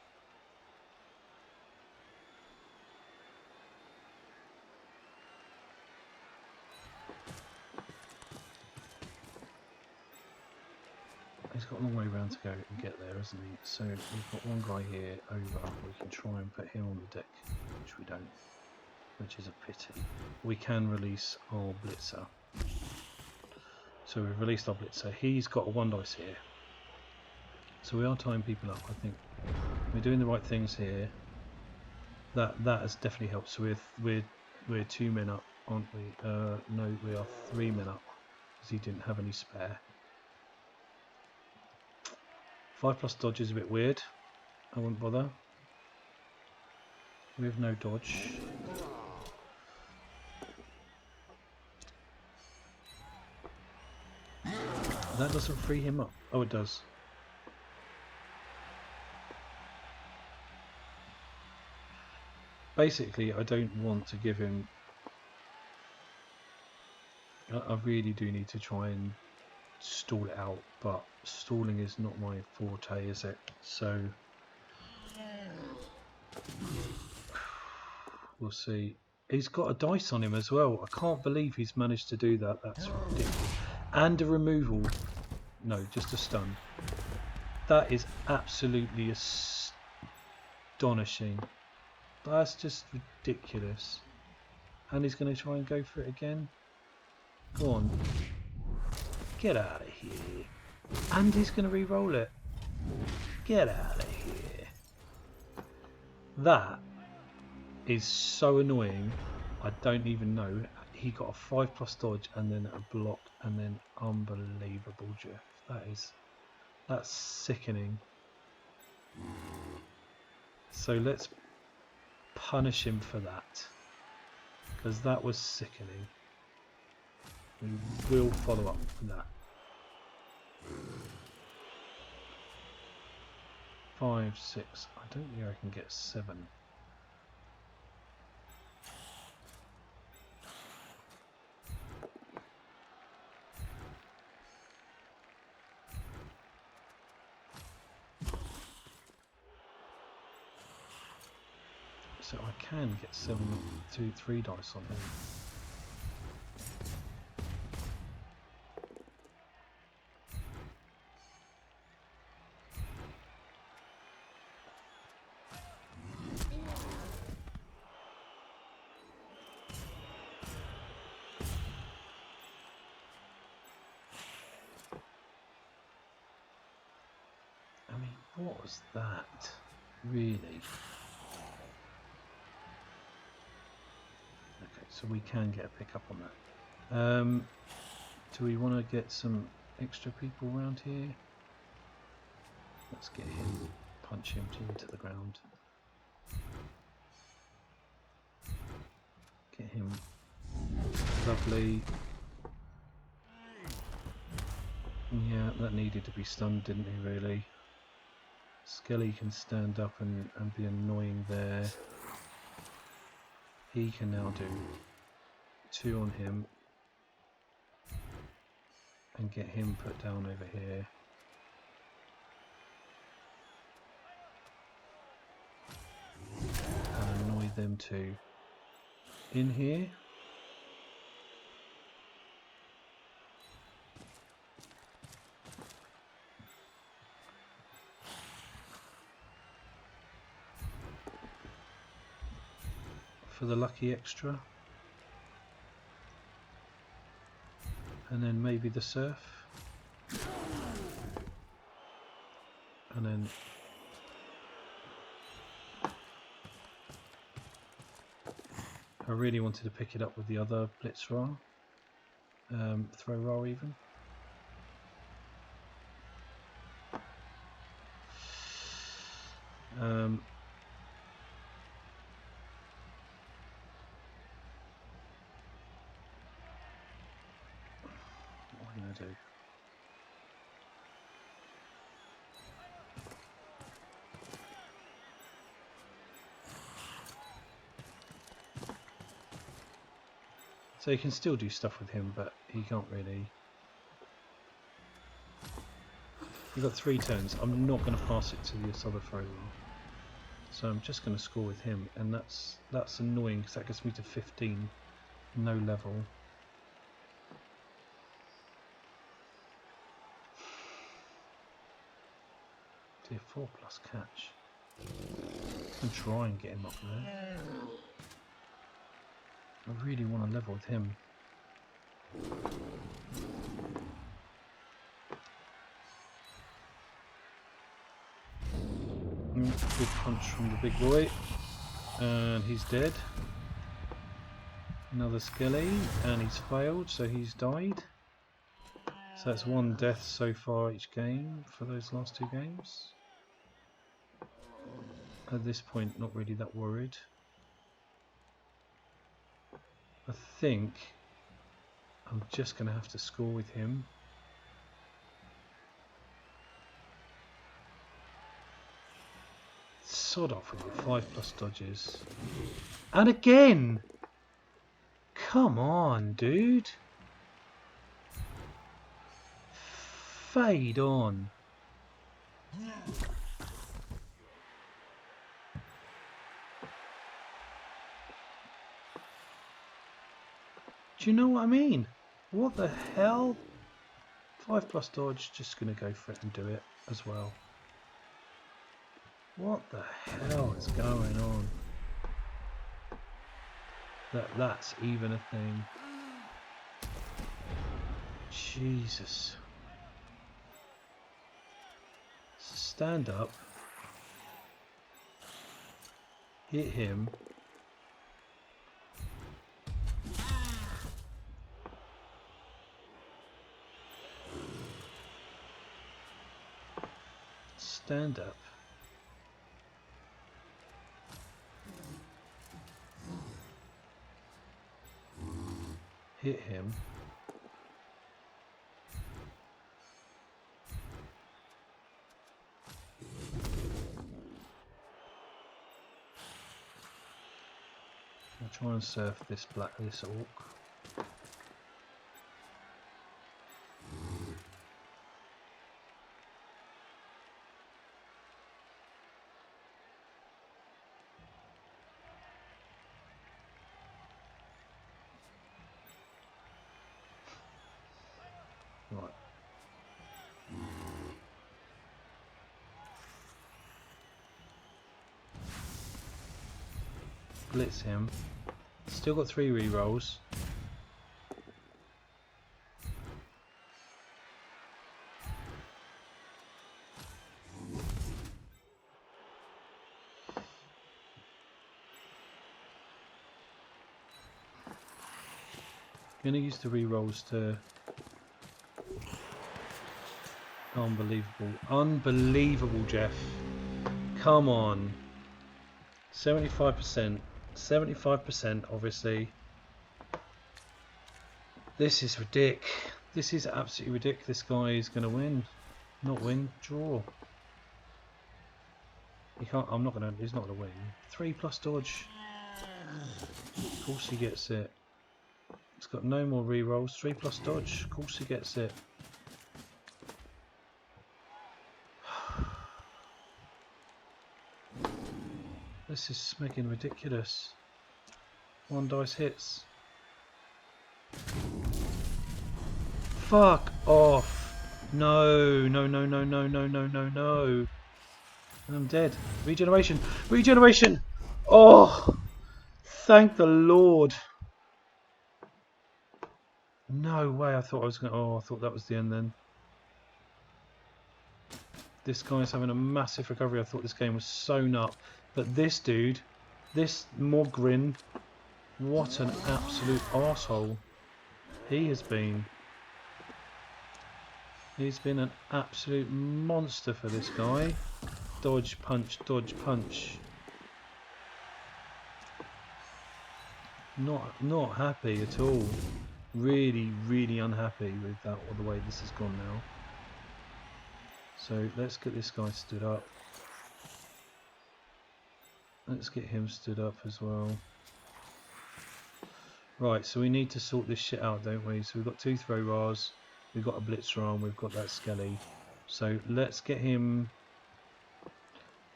He's got a long way around to go and get there, hasn't he? So we've got one guy here over. We can try and put him on the deck, which we don't, which is a pity. We can release our blitzer. So we've released our blitzer. He's got a 1 dice here. So we are tying people up, I think. We're doing the right things here. That has definitely helped. So we're 2 men up, aren't we? No, we are 3 men up, because he didn't have any spare. 5+ dodge is a bit weird. I wouldn't bother. We have no dodge. That doesn't free him up. Oh, it does. basically, I don't want to give him. I really do need to try and stall it out, but stalling is not my forte, is it? So we'll see. He's got a dice on him as well. I can't believe he's managed to do that. That's ridiculous. And a removal. No, just a stun. That is absolutely astonishing. That's just ridiculous. And he's going to try and go for it again. Go on. Get out of here. And he's going to re-roll it. Get out of here. That is so annoying. I don't even know. He got a 5+ dodge and then a block and then unbelievable, Jeff. That's sickening. So let's punish him for that, because that was sickening. We will follow up with that. 5, 6. I don't think I can get 7. So I can get 7, 2, 3 dice on him. I mean, what was that? Really? Okay, so we can get a pickup on that. Do we want to get some extra people around here? Let's get him, punch him into the ground. Get him. Lovely. Yeah, that needed to be stunned, didn't he, really? Skelly can stand up and be annoying there. He can now do 2 on him and get him put down over here. And annoy them too. In here. For the lucky extra. And then maybe the surf. And then I really wanted to pick it up with the other blitz Ra. Throw Ra even. What am I going to do? So you can still do stuff with him, but he can't really. You've got 3 turns. I'm not going to pass it to this other throw roll. So I'm just going to score with him, and that's annoying because that gets me to 15, no level. Dear, 4+ catch. I'm going to try and get him up there. I really want to level with him. Good punch from the big boy, and he's dead. Another Skelly, and he's failed, so he's died. So that's 1 death so far each game for those last 2 games. At this point, not really that worried. I think I'm just going to have to score with him. Sod off with your 5+ dodges. And again! Come on, dude. Fade on. Do you know what I mean? What the hell? 5+ dodge, just going to go for it and do it as well. What the hell is going on? That's even a thing. Jesus. Stand up. Hit him. Stand up. Hit him. I'll try and surf this orc. Right. Blitz him. Still got 3 rerolls. Gonna use the rerolls to... Unbelievable. Unbelievable, Jeff. Come on. 75%. 75%, obviously. This is ridiculous. This is absolutely ridiculous. This guy is going to win. Not win, draw. He can't. I'm not going to. He's not going to win. 3+ dodge. Of course he gets it. It's got no more rerolls. 3+ dodge. Of course he gets it. This is making ridiculous. 1 dice hits. Fuck off! No, no, no, no, no, no, no, no, no. I'm dead. Regeneration! Regeneration! Oh! Thank the Lord! No way, I thought I was going to... Oh, I thought that was the end then. This guy's having a massive recovery. I thought this game was sewn up. But this dude, this Mogrin, what an absolute arsehole he has been. He's been an absolute monster for this guy. Dodge, punch, dodge, punch. Not happy at all. Really, really unhappy with that, or the way this has gone now. So let's get this guy stood up. Let's get him stood up as well. Right, so we need to sort this shit out, don't we? So we've got 2 throw bars, we've got a blitzer arm, we've got that skelly. So let's get him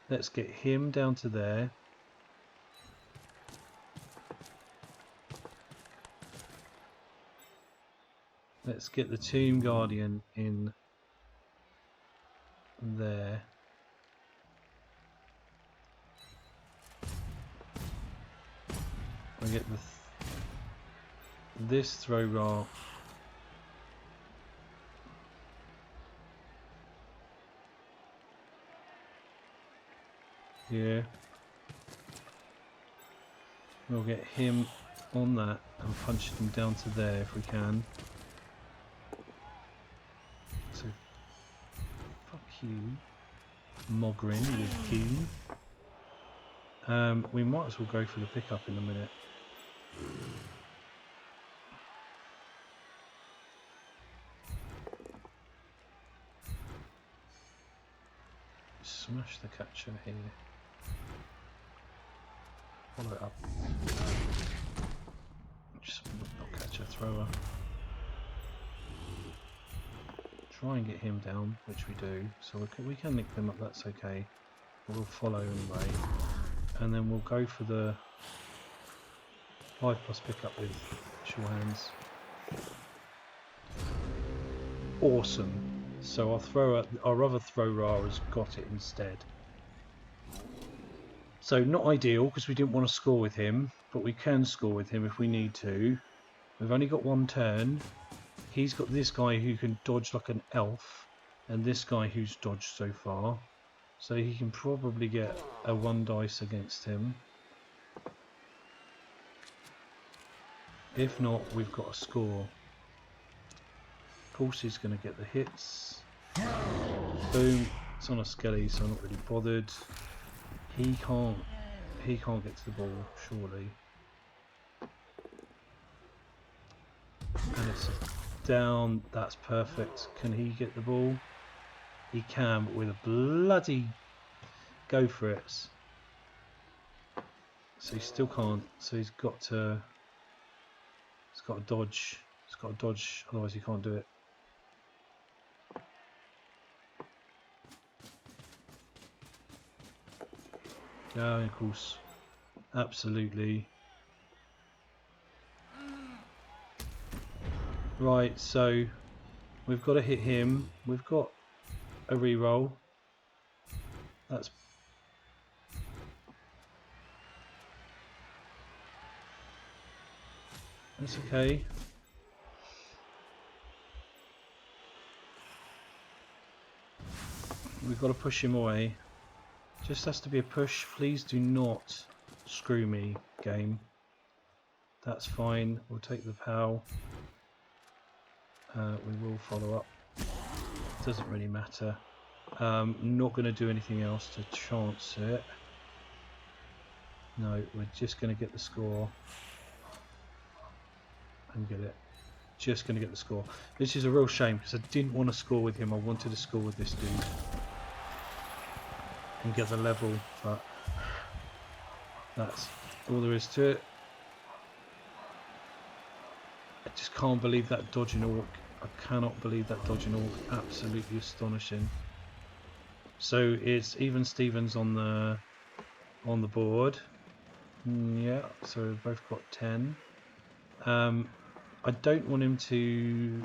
down to there. Let's get the Tomb Guardian in there. We get this throw bar. Yeah. We'll get him on that and punch him down to there if we can. So, fuck you, Mogrin, you goon. We might as well go for the pickup in a minute. Smash the catcher here. Follow it up. Just not catch a thrower. Try and get him down, which we do. So we can nick them up, that's okay. But we'll follow anyway. And then we'll go for the 5+ pickup with sure hands. Awesome. So our other thrower has got it instead. So not ideal because we didn't want to score with him, but we can score with him if we need to. We've only got one turn. He's got this guy who can dodge like an elf, and this guy who's dodged so far. So he can probably get a 1 dice against him. If not, we've got a score. Of course he's going to get the hits. Boom. It's on a skelly, so I'm not really bothered. He can't get to the ball, surely. And it's down. That's perfect. Can he get the ball? He can, but with a bloody go for it. So he still can't. So he's got to dodge. He's got to dodge, otherwise he can't do it. Yeah, of course. Absolutely. Right, so we've got to hit him. We've got a reroll. That's okay. We've got to push him away. Just has to be a push. Please do not screw me, game. That's fine. We'll take the POW. We will follow up. Doesn't really matter. Not going to do anything else to chance it. No, we're just going to get the score. And get it. Just going to get the score. This is a real shame because I didn't want to score with him. I wanted to score with this dude. And get the level, but that's all there is to it. I just can't believe that dodging orc. I cannot believe that dodging orc. Absolutely astonishing. So it's even Stevens on the board. Yeah, so we've both got 10. I don't want him to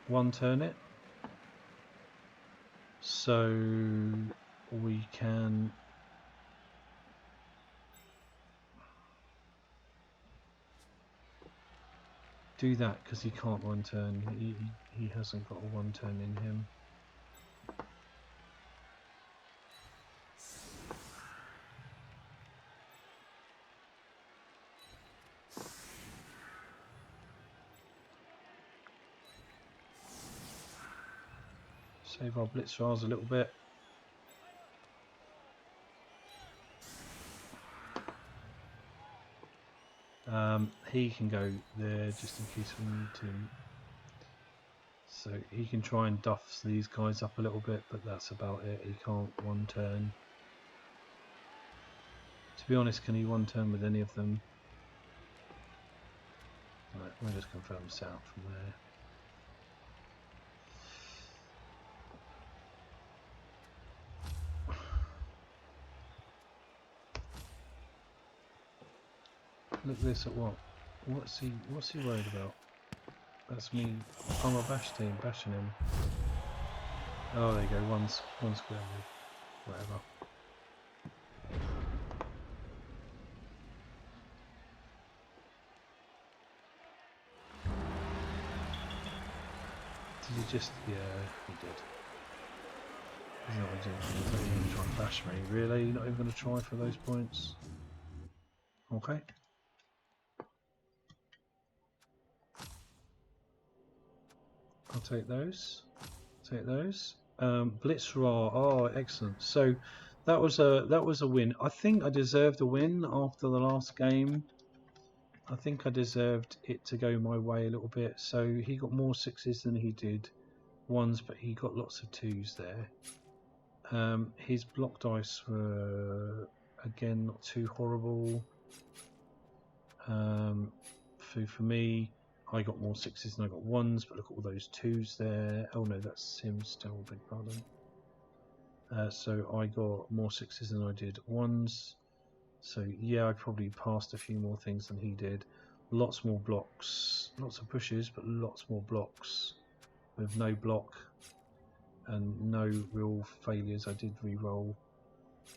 one turn it. So we can do that because he can't one turn. He hasn't got a 1 turn in him. Save our Blitzrars a little bit. He can go there just in case we need to. So he can try and duff these guys up a little bit, but that's about it. He can't 1 turn. To be honest, can he 1 turn with any of them? Right, we'll just confirm south from there. Look this at what? What's he worried about? That's me. I'm a bash team bashing him. Oh, there you go. One square with whatever. Did he just? Yeah, he did. He's not going to try and bash me. Really? You're not even going to try for those points? Okay. I'll take those. Take those. Blitzra. Oh, excellent. So that was a win. I think I deserved a win after the last game. I think I deserved it to go my way a little bit. So he got more 6s than he did 1s, but he got lots of 2s there. His block dice were again, not too horrible. Food for me, I got more 6s than I got 1s, but look at all those 2s there. Oh no, that's him still, big pardon. So I got more 6s than I did 1s. So yeah, I probably passed a few more things than he did. Lots more blocks, lots of pushes, but lots more blocks with no block and no real failures. I did re-roll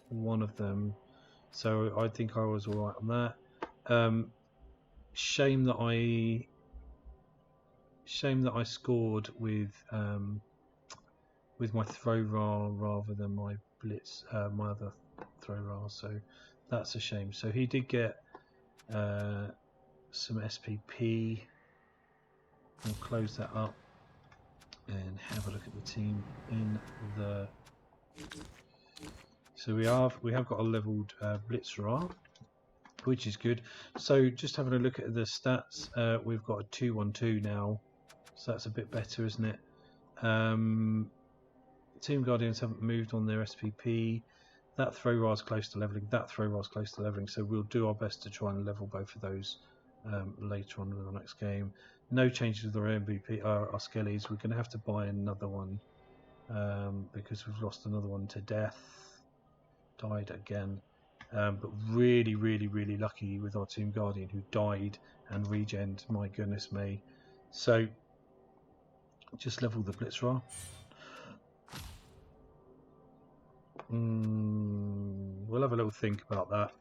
one of them, so I think I was alright on that. Shame that I scored with my throw rather than my blitz, my other throw raw. So that's a shame. So he did get some SPP. We'll close that up and have a look at the team in the. So we have got a leveled Blitzerer, which is good. So just having a look at the stats, we've got a 2-1-2 now, so that's a bit better, isn't it? Team Guardians haven't moved on their SPP. That throw raw is close to leveling. That throw raw is close to leveling. So we'll do our best to try and level both of those later on in the next game. No changes with our MVP, our skellies. We're going to have to buy another one because we've lost another one to death. Died again. But really, really, really lucky with our Team Guardian who died and regened. My goodness me. So just level the Blitzerer. We'll have a little think about that.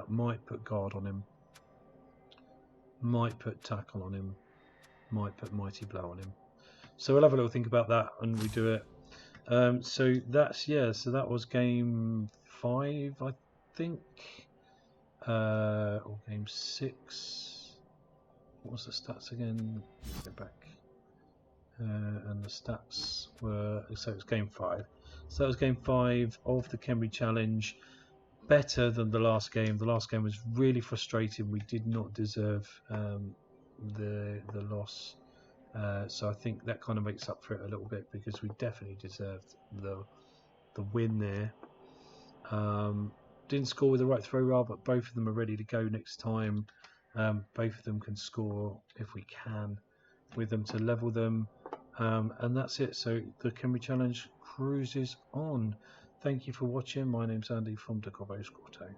Might put guard on him. Might put tackle on him. Might put mighty blow on him. So we'll have a little think about that and we do it. So that was game 5, I think. Or game 6. What was the stats again? Let's go back. And the stats were, so it was game 5. So that was game 5 of the Khemri challenge. Better than the last game. The last game was really frustrating. We did not deserve the loss. So I think that kind of makes up for it a little bit because we definitely deserved the win there. Didn't score with the right throw raw, but both of them are ready to go next time. Both of them can score if we can with them to level them. And that's it. So the Khemri challenge cruises on. Thank you for watching. My name's Andy from Decobos Grotto.